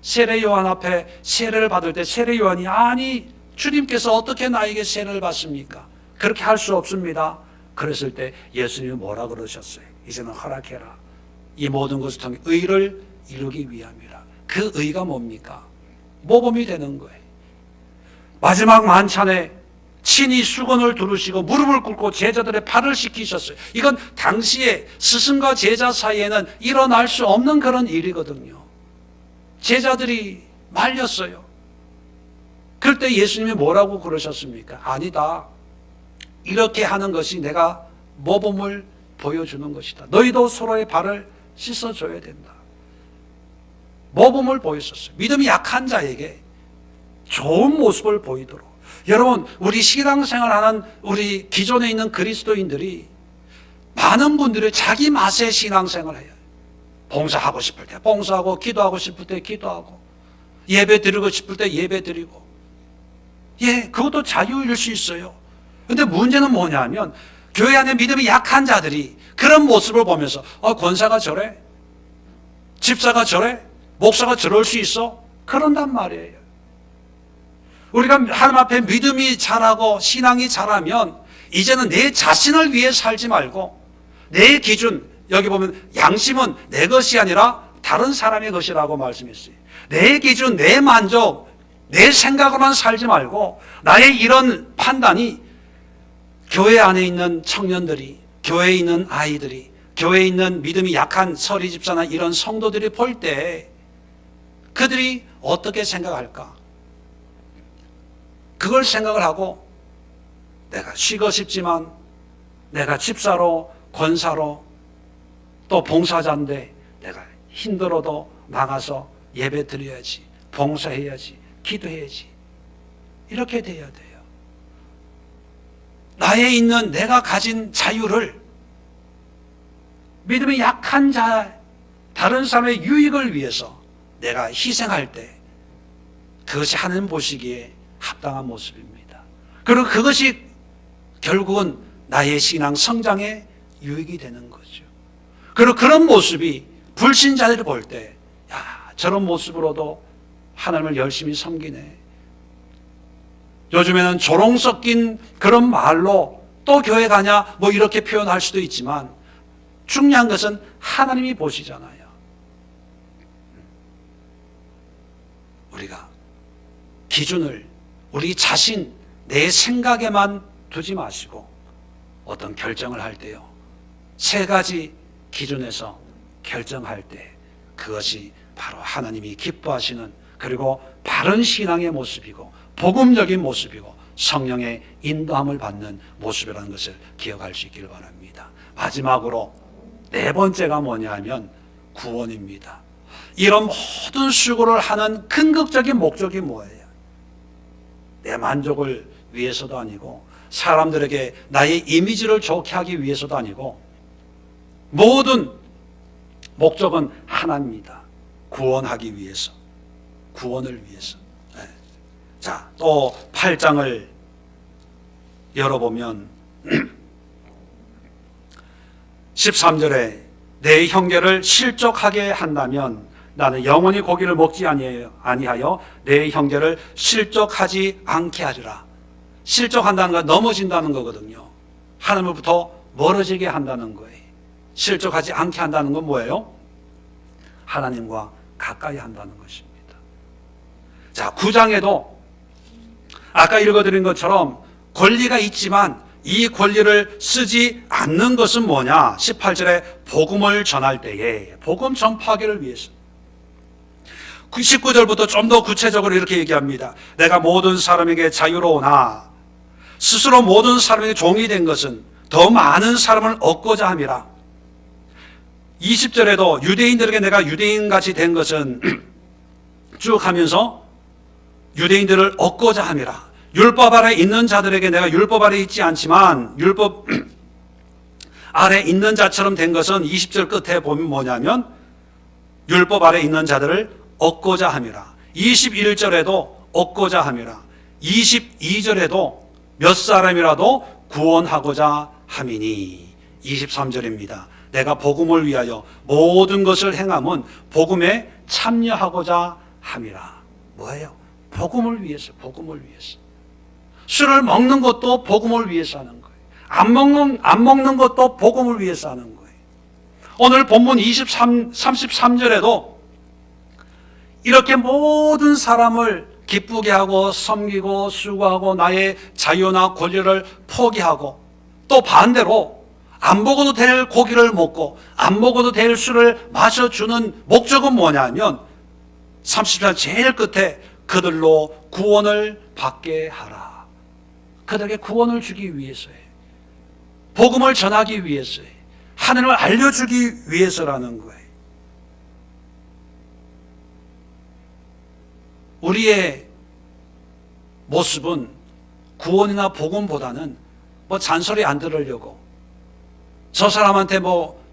세례 요한 앞에 세례를 받을 때 세례 요한이, 아니 주님께서 어떻게 나에게 세례를 받습니까? 그렇게 할 수 없습니다. 그랬을 때 예수님이 뭐라 그러셨어요? 이제는 허락해라. 이 모든 것을 통해 의를 이루기 위함이라. 그 의가 뭡니까? 모범이 되는 거예요. 마지막 만찬에 친히 수건을 두르시고 무릎을 꿇고 제자들의 발을 씻기셨어요. 이건 당시에 스승과 제자 사이에는 일어날 수 없는 그런 일이거든요. 제자들이 말렸어요. 그럴 때 예수님이 뭐라고 그러셨습니까? 아니다. 이렇게 하는 것이 내가 모범을 보여주는 것이다. 너희도 서로의 발을 씻어줘야 된다. 모범을 보였었어요. 믿음이 약한 자에게 좋은 모습을 보이도록. 여러분, 우리 신앙생활하는 우리 기존에 있는 그리스도인들이 많은 분들이 자기 맛의 신앙생활을 해요. 봉사하고 싶을 때 봉사하고, 기도하고 싶을 때 기도하고, 예배 드리고 싶을 때 예배 드리고. 그것도 자유일 수 있어요. 근데 문제는 뭐냐면 교회 안에 믿음이 약한 자들이 그런 모습을 보면서 권사가 저래? 집사가 저래? 목사가 저럴 수 있어? 그런단 말이에요. 우리가 하나님 앞에 믿음이 자라고 신앙이 자라면 이제는 내 자신을 위해 살지 말고 내 기준, 여기 보면 양심은 내 것이 아니라 다른 사람의 것이라고 말씀했어요. 내 기준, 내 만족, 내 생각으로만 살지 말고 나의 이런 판단이 교회 안에 있는 청년들이, 교회에 있는 아이들이, 교회에 있는 믿음이 약한 서리 집사나 이런 성도들이 볼 때 그들이 어떻게 생각할까? 그걸 생각을 하고 내가 쉬고 싶지만 내가 집사로, 권사로, 또 봉사자인데 내가 힘들어도 나가서 예배 드려야지, 봉사해야지, 기도해야지. 이렇게 돼야 돼요. 나에 있는 내가 가진 자유를 믿음이 약한 자, 다른 사람의 유익을 위해서 내가 희생할 때 그것이 하나님 보시기에 합당한 모습입니다. 그리고 그것이 결국은 나의 신앙 성장에 유익이 되는 거죠. 그리고 그런 모습이 불신자들이 볼 때, 야, 저런 모습으로도 하나님을 열심히 섬기네. 요즘에는 조롱 섞인 그런 말로 또 교회 가냐 뭐 이렇게 표현할 수도 있지만 중요한 것은 하나님이 보시잖아요. 우리가 기준을 우리 자신, 내 생각에만 두지 마시고 어떤 결정을 할 때요, 세 가지 기준에서 결정할 때 그것이 바로 하나님이 기뻐하시는, 그리고 바른 신앙의 모습이고 복음적인 모습이고 성령의 인도함을 받는 모습이라는 것을 기억할 수 있기를 바랍니다. 마지막으로 네 번째가 뭐냐 하면 구원입니다. 이런 모든 수고를 하는 근극적인 목적이 뭐예요? 내 만족을 위해서도 아니고 사람들에게 나의 이미지를 좋게 하기 위해서도 아니고 모든 목적은 하나입니다. 구원하기 위해서, 구원을 위해서. 네. 자, 또 8장을 열어보면 13절에 내 형제를 실족하게 한다면 나는 영원히 고기를 먹지 아니하여 내 형제를 실족하지 않게 하리라. 실족한다는 건 넘어진다는 거거든요. 하나님으로부터 멀어지게 한다는 거예요. 실족하지 않게 한다는 건 뭐예요? 하나님과 가까이 한다는 것입니다. 자, 9장에도 아까 읽어드린 것처럼 권리가 있지만 이 권리를 쓰지 않는 것은 뭐냐? 18절에 복음을 전할 때에, 복음 전파하기를 위해서. 19절부터 좀 더 구체적으로 이렇게 얘기합니다. 내가 모든 사람에게 자유로우나 스스로 모든 사람에게 종이 된 것은 더 많은 사람을 얻고자 함이라. 20절에도 유대인들에게 내가 유대인같이 된 것은 쭉 하면서 유대인들을 얻고자 함이라. 율법 아래 있는 자들에게 내가 율법 아래 있지 않지만 율법 아래 있는 자처럼 된 것은 20절 끝에 보면 뭐냐면 율법 아래 있는 자들을 얻고자 함이라. 21절에도 얻고자 함이라. 22절에도 몇 사람이라도 구원하고자 함이니. 23절입니다. 내가 복음을 위하여 모든 것을 행함은 복음에 참여하고자 함이라. 뭐예요? 복음을 위해서, 복음을 위해서. 술을 먹는 것도 복음을 위해서 하는 거예요. 안 먹는 것도 복음을 위해서 하는 거예요. 오늘 본문 33절에도 이렇게 모든 사람을 기쁘게 하고 섬기고 수고하고 나의 자유나 권리를 포기하고 또 반대로 안 먹어도 될 고기를 먹고 안 먹어도 될 술을 마셔주는 목적은 뭐냐면 30절 제일 끝에 그들로 구원을 받게 하라. 그들에게 구원을 주기 위해서예요. 복음을 전하기 위해서예요. 하나님을 알려주기 위해서라는 거예요. 우리의 모습은 구원이나 복음보다는 뭐 잔소리 안 들으려고, 저 사람한테 뭐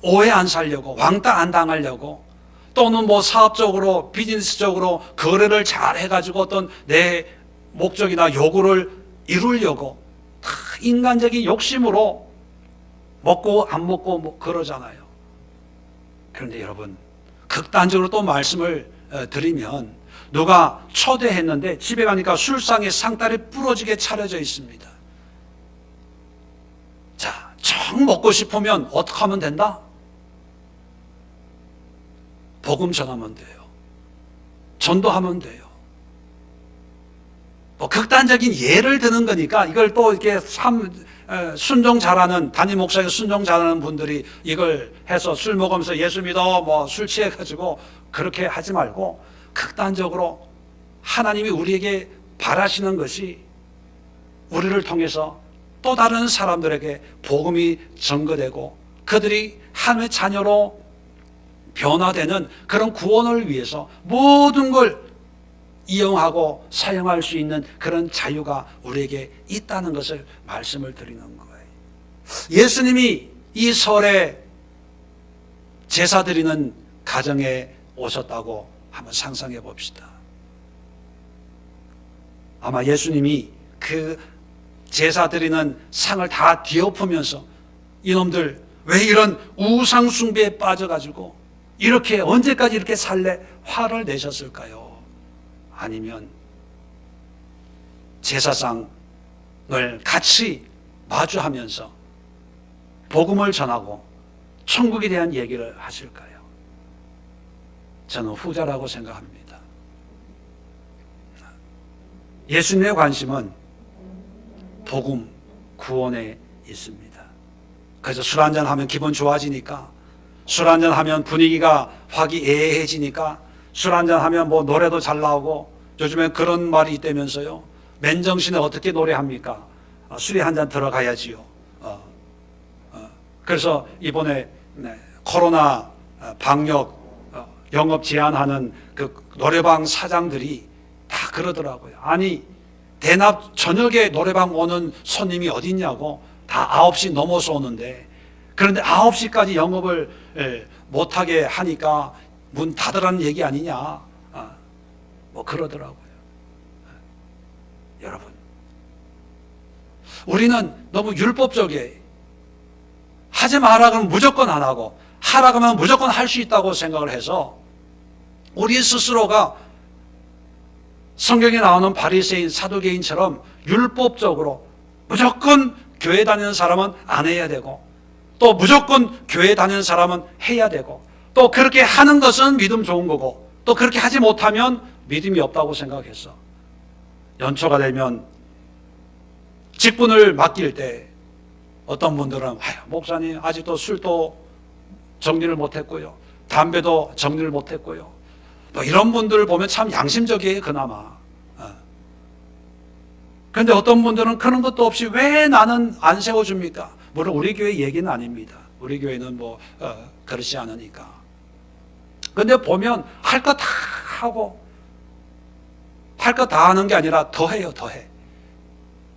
오해 안 살려고, 왕따 안 당하려고, 또는 뭐 사업적으로 비즈니스적으로 거래를 잘 해가지고 어떤 내 목적이나 요구를 이루려고 다 인간적인 욕심으로 먹고 안 먹고 뭐 그러잖아요. 그런데 여러분, 극단적으로 또 말씀을 드리면 누가 초대했는데 집에 가니까 술상에 상다리 부러지게 차려져 있습니다. 자, 정 먹고 싶으면 어떻게 하면 된다? 복음 전하면 돼요. 전도하면 돼요. 뭐 극단적인 예를 드는 거니까 이걸 또 이렇게 순종 잘하는, 담임 목사에게 순종 잘하는 분들이 이걸 해서 술 먹으면서 예수 믿어 뭐 술 취해가지고 그렇게 하지 말고 극단적으로 하나님이 우리에게 바라시는 것이 우리를 통해서 또 다른 사람들에게 복음이 전거되고 그들이 하나님의 자녀로 변화되는 그런 구원을 위해서 모든 걸 이용하고 사용할 수 있는 그런 자유가 우리에게 있다는 것을 말씀을 드리는 거예요. 예수님이 이 설에 제사 드리는 가정에 오셨다고 한번 상상해 봅시다. 아마 예수님이 그 제사 드리는 상을 다 뒤엎으면서 이놈들 왜 이런 우상 숭배에 빠져가지고 이렇게 언제까지 이렇게 살래? 화를 내셨을까요? 아니면 제사상을 같이 마주하면서 복음을 전하고 천국에 대한 얘기를 하실까요? 저는 후자라고 생각합니다. 예수님의 관심은 복음, 구원에 있습니다. 그래서 술 한잔 하면 기분 좋아지니까, 술 한잔 하면 분위기가 화기애애해지니까, 술 한잔 하면 뭐 노래도 잘 나오고, 요즘엔 그런 말이 있다면서요. 맨정신에 어떻게 노래합니까? 술이 한잔 들어가야지요. 그래서 이번에 코로나 방역 영업 제한하는 그 노래방 사장들이 다 그러더라고요. 아니 대낮 저녁에 노래방 오는 손님이 어딨냐고, 다 9시 넘어서 오는데, 그런데 9시까지 영업을 못하게 하니까 문 닫으라는 얘기 아니냐, 뭐 그러더라고요. 여러분, 우리는 너무 율법적이에요. 하지 마라 그러면 무조건 안 하고, 하라 그러면 무조건 할 수 있다고 생각을 해서 우리 스스로가 성경에 나오는 바리새인, 사두개인처럼 율법적으로 무조건 교회 다니는 사람은 안 해야 되고, 또 무조건 교회 다니는 사람은 해야 되고, 또 그렇게 하는 것은 믿음 좋은 거고, 또 그렇게 하지 못하면 믿음이 없다고 생각했어. 연초가 되면 직분을 맡길 때 어떤 분들은 목사님 아직도 술도 정리를 못했고요, 담배도 정리를 못했고요, 뭐 이런 분들을 보면 참 양심적이에요, 그나마. 그런데 어떤 분들은 그런 것도 없이 왜 나는 안 세워줍니까? 물론 우리 교회 얘기는 아닙니다. 우리 교회는 뭐 그렇지 않으니까. 그런데 보면 할 거 다 하고, 할 거 다 하는 게 아니라 더 해요, 더 해.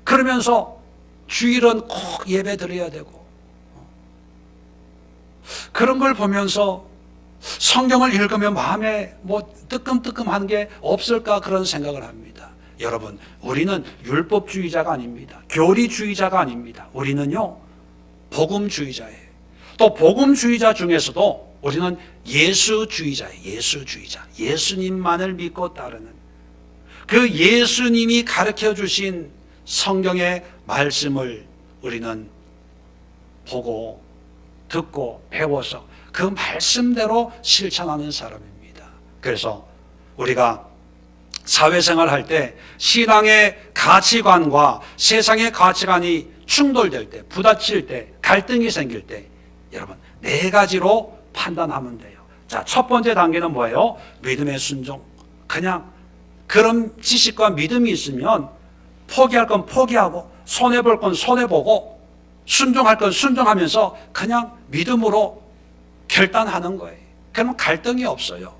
그러면서 주일은 꼭 예배 드려야 되고, 그런 걸 보면서 성경을 읽으면 마음에 뭐 뜨끔뜨끔한 게 없을까, 그런 생각을 합니다. 여러분, 우리는 율법주의자가 아닙니다. 교리주의자가 아닙니다. 우리는요, 복음주의자예요. 또 복음주의자 중에서도 우리는 예수주의자예요. 예수주의자. 예수님만을 믿고 따르는, 그 예수님이 가르쳐 주신 성경의 말씀을 우리는 보고 듣고 배워서 그 말씀대로 실천하는 사람입니다. 그래서 우리가 사회생활 할 때 신앙의 가치관과 세상의 가치관이 충돌될 때, 부딪힐 때, 갈등이 생길 때, 여러분 4가지로 판단하면 돼요. 자, 첫 번째 단계는 뭐예요? 믿음의 순종. 그냥 그런 지식과 믿음이 있으면 포기할 건 포기하고, 손해볼 건 손해보고, 순종할 건 순종하면서 그냥 믿음으로 결단하는 거예요. 그러면 갈등이 없어요.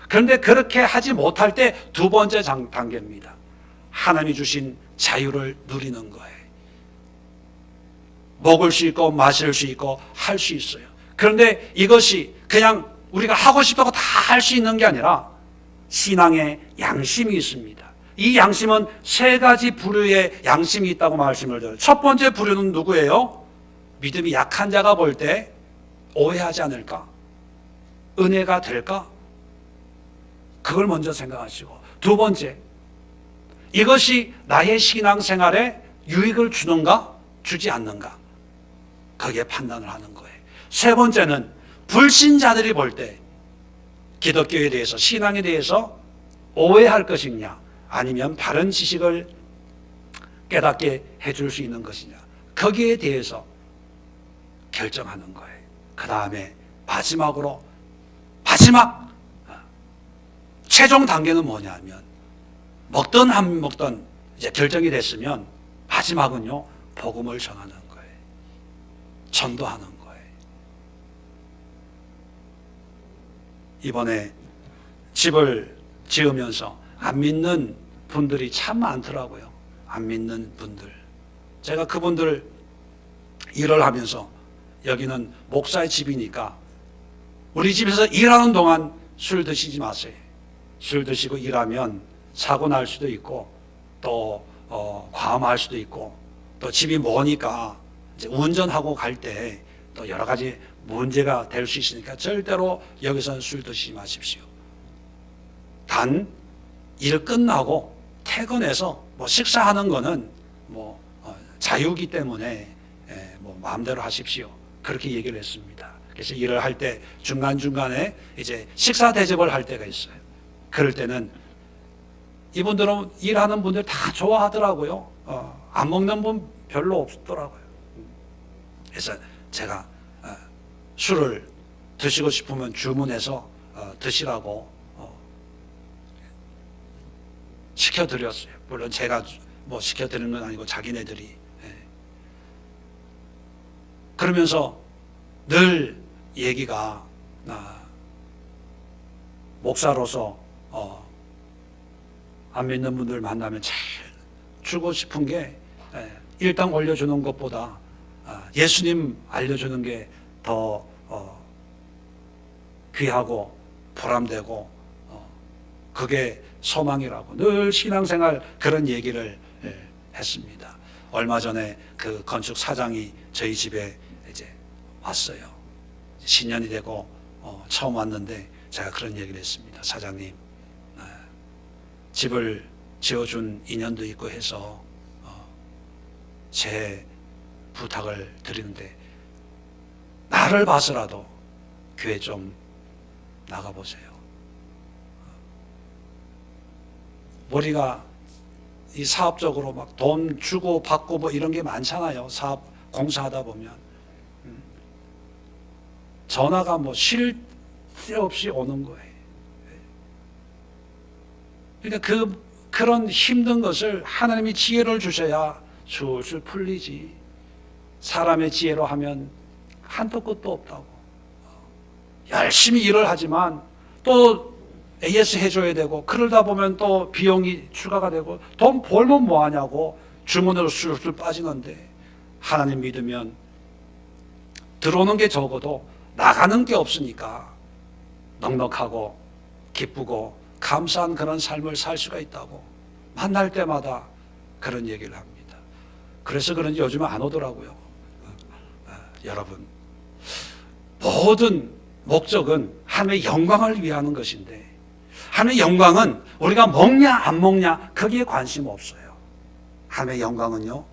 그런데 그렇게 하지 못할 때 2번째 단계입니다. 하나님이 주신 자유를 누리는 거예요. 먹을 수 있고 마실 수 있고 할 수 있어요. 그런데 이것이 그냥 우리가 하고 싶다고 다 할 수 있는 게 아니라 신앙의 양심이 있습니다. 이 양심은 3가지 부류의 양심이 있다고 말씀을 드려요. 첫 번째 부류는 누구예요? 믿음이 약한 자가 볼 때 오해하지 않을까? 은혜가 될까? 그걸 먼저 생각하시고, 2번째, 이것이 나의 신앙생활에 유익을 주는가 주지 않는가, 거기에 판단을 하는 거예요. 3번째는 불신자들이 볼 때 기독교에 대해서, 신앙에 대해서 오해할 것이냐, 아니면 바른 지식을 깨닫게 해줄 수 있는 것이냐, 거기에 대해서 결정하는 거예요. 그 다음에 마지막으로, 마지막 최종 단계는 뭐냐면, 먹든 안 먹든 이제 결정이 됐으면 마지막은요, 복음을 전하는 거예요. 전도하는 거예요. 이번에 집을 지으면서 안 믿는 분들이 참 많더라고요. 안 믿는 분들. 제가 그분들 일을 하면서 여기는 목사의 집이니까 우리 집에서 일하는 동안 술 드시지 마세요. 술 드시고 일하면 사고 날 수도 있고 또 과음할 수도 있고 또 집이 머니까 이제 운전하고 갈 때 또 여러 가지 문제가 될 수 있으니까 절대로 여기서는 술 드시지 마십시오. 단 일 끝나고 퇴근해서 뭐 식사하는 거는 뭐 자유기 때문에 뭐 마음대로 하십시오. 그렇게 얘기를 했습니다. 그래서 일을 할 때 중간중간에 이제 식사 대접을 할 때가 있어요. 그럴 때는 이분들은 일하는 분들 다 좋아하더라고요. 안 먹는 분 별로 없더라고요. 그래서 제가 술을 드시고 싶으면 주문해서 드시라고 시켜드렸어요. 물론 제가 뭐 시켜드리는 건 아니고 자기네들이. 그러면서 늘 얘기가 목사로서 안 믿는 분들 만나면 제일 주고 싶은 게 일당 올려주는 것보다 예수님 알려주는 게 더 귀하고 보람되고 그게 소망이라고 늘 신앙생활 그런 얘기를 했습니다. 얼마 전에 그 건축 사장이 저희 집에 이제 왔어요. 신년이 되고 처음 왔는데 제가 그런 얘기를 했습니다. 사장님, 집을 지어준 인연도 있고 해서 제 부탁을 드리는데 나를 봐서라도 교회 좀 나가보세요. 머리가 이 사업적으로 막 돈 주고 받고 뭐 이런 게 많잖아요. 사업 공사하다 보면 전화가 뭐 쉴 새 없이 오는 거예요. 그러니까 그런 힘든 것을 하나님이 지혜를 주셔야 술술 풀리지. 사람의 지혜로 하면 한도 끝도 없다고. 열심히 일을 하지만 또 AS 해줘야 되고 그러다 보면 또 비용이 추가가 되고 돈 벌면 뭐하냐고 주문으로 술술 빠지는데 하나님 믿으면 들어오는 게 적어도 나가는 게 없으니까 넉넉하고 기쁘고 감사한 그런 삶을 살 수가 있다고 만날 때마다 그런 얘기를 합니다. 그래서 그런지 요즘은 안 오더라고요. 여러분, 모든 목적은 하나님의 영광을 위하는 것인데 하나님의 영광은 우리가 먹냐 안 먹냐 거기에 관심 없어요. 하나님의 영광은요,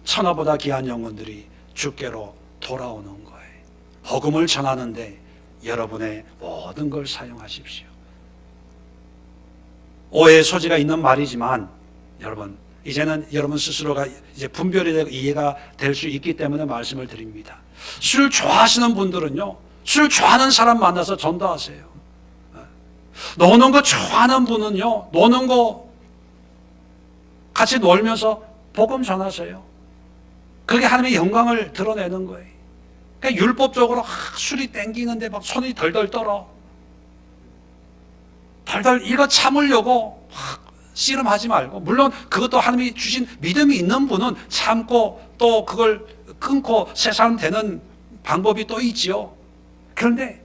천하보다 귀한 영혼들이 주께로 돌아오는 거예요. 복음을 전하는데 여러분의 모든 걸 사용하십시오. 오해의 소지가 있는 말이지만 여러분, 이제는 여러분 스스로가 이제 분별이 되고 이해가 될 수 있기 때문에 말씀을 드립니다. 술 좋아하시는 분들은요, 술 좋아하는 사람 만나서 전도하세요. 노는 거 좋아하는 분은요, 노는 거 같이 놀면서 복음 전하세요. 그게 하나님의 영광을 드러내는 거예요. 그러니까 율법적으로 술이 땡기는데 막 손이 덜덜 떨어. 덜덜 이거 참으려고 씨름하지 말고, 물론 그것도 하나님이 주신 믿음이 있는 분은 참고 또 그걸 끊고 세상 되는 방법이 또 있지요. 그런데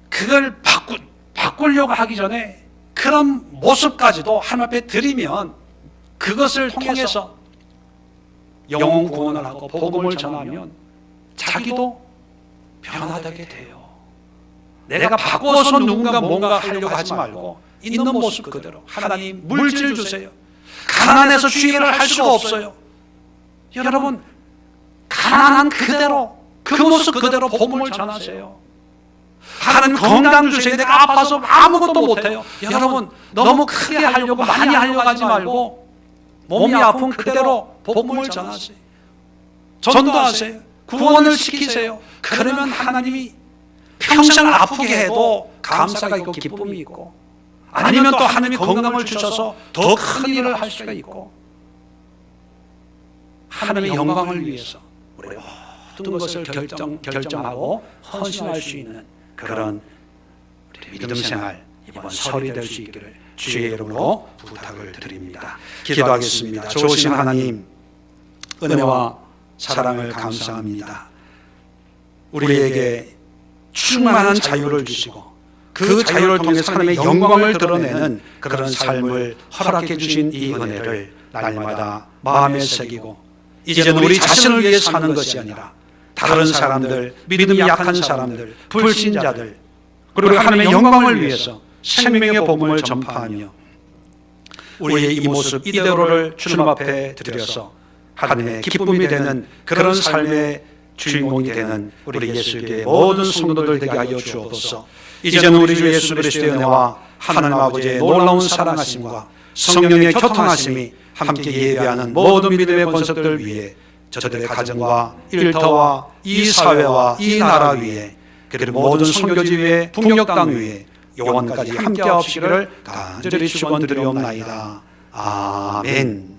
그걸 바꾸려고 하기 전에 그런 모습까지도 하나님 앞에 드리면 그것을 통해서 영혼 구원을 하고 복음을 전하면 자기도 변화되게 돼요. 내가 바꿔서 누군가 뭔가 하려고 하지 말고 있는 모습 그대로 하나님 물질 주세요. 가난해서 주의를 할 수가 없어요. 여러분, 가난한 그대로 그 모습 그대로 복음을 전하세요. 하나님 건강 주세요. 내가 아파서 아무것도 못해요. 여러분, 너무 크게 하려고 많이 하려고 하지 말고 몸이 아픈 그대로 복음을 전하세요. 전도하세요. 구원을 시키세요. 그러면 하나님이 평생 아프게 해도 감사가 있고 기쁨이 있고, 아니면 또 하나님이 건강을 주셔서 더 큰 일을 할 수가 있고, 하나님의 영광을 위해서 우리 모든 것을 결정하고 헌신할 수 있는 그런 우리 믿음 생활 이번 설이 될 수 있기를 주의 이름으로 부탁을 드립니다. 기도하겠습니다. 좋으신 하나님, 은혜와 사랑을 감사합니다. 우리에게 충만한 자유를 주시고 그 자유를 통해서 하나님의 영광을 드러내는 그런 삶을 허락해 주신 이 은혜를 날마다 마음에 새기고 이제는 우리 자신을 위해 사는 것이 아니라 다른 사람들, 믿음이 약한 사람들, 불신자들, 그리고 하나님의 영광을 위해서 생명의 복음을 전파하며 우리의 이 모습 이대로를 주님 앞에 드려서 하나님의 기쁨이 되는 그런 삶의 주인공이 되는 우리 예수의 모든 성도들 되게 하여 주옵소서. 이제는 우리 주 예수 그리스도의 은혜와 하나님 아버지의 놀라운 사랑하심과 성령의 교통하심이 함께 예배하는 모든 믿음의 권속들 위해 저들의 가정과 일터와 이 사회와 이 나라 위에 그리고 모든 선교지 위에 북녘 땅 위에 영원까지 함께 하옵시기를 간절히 축원드리옵나이다. 아멘.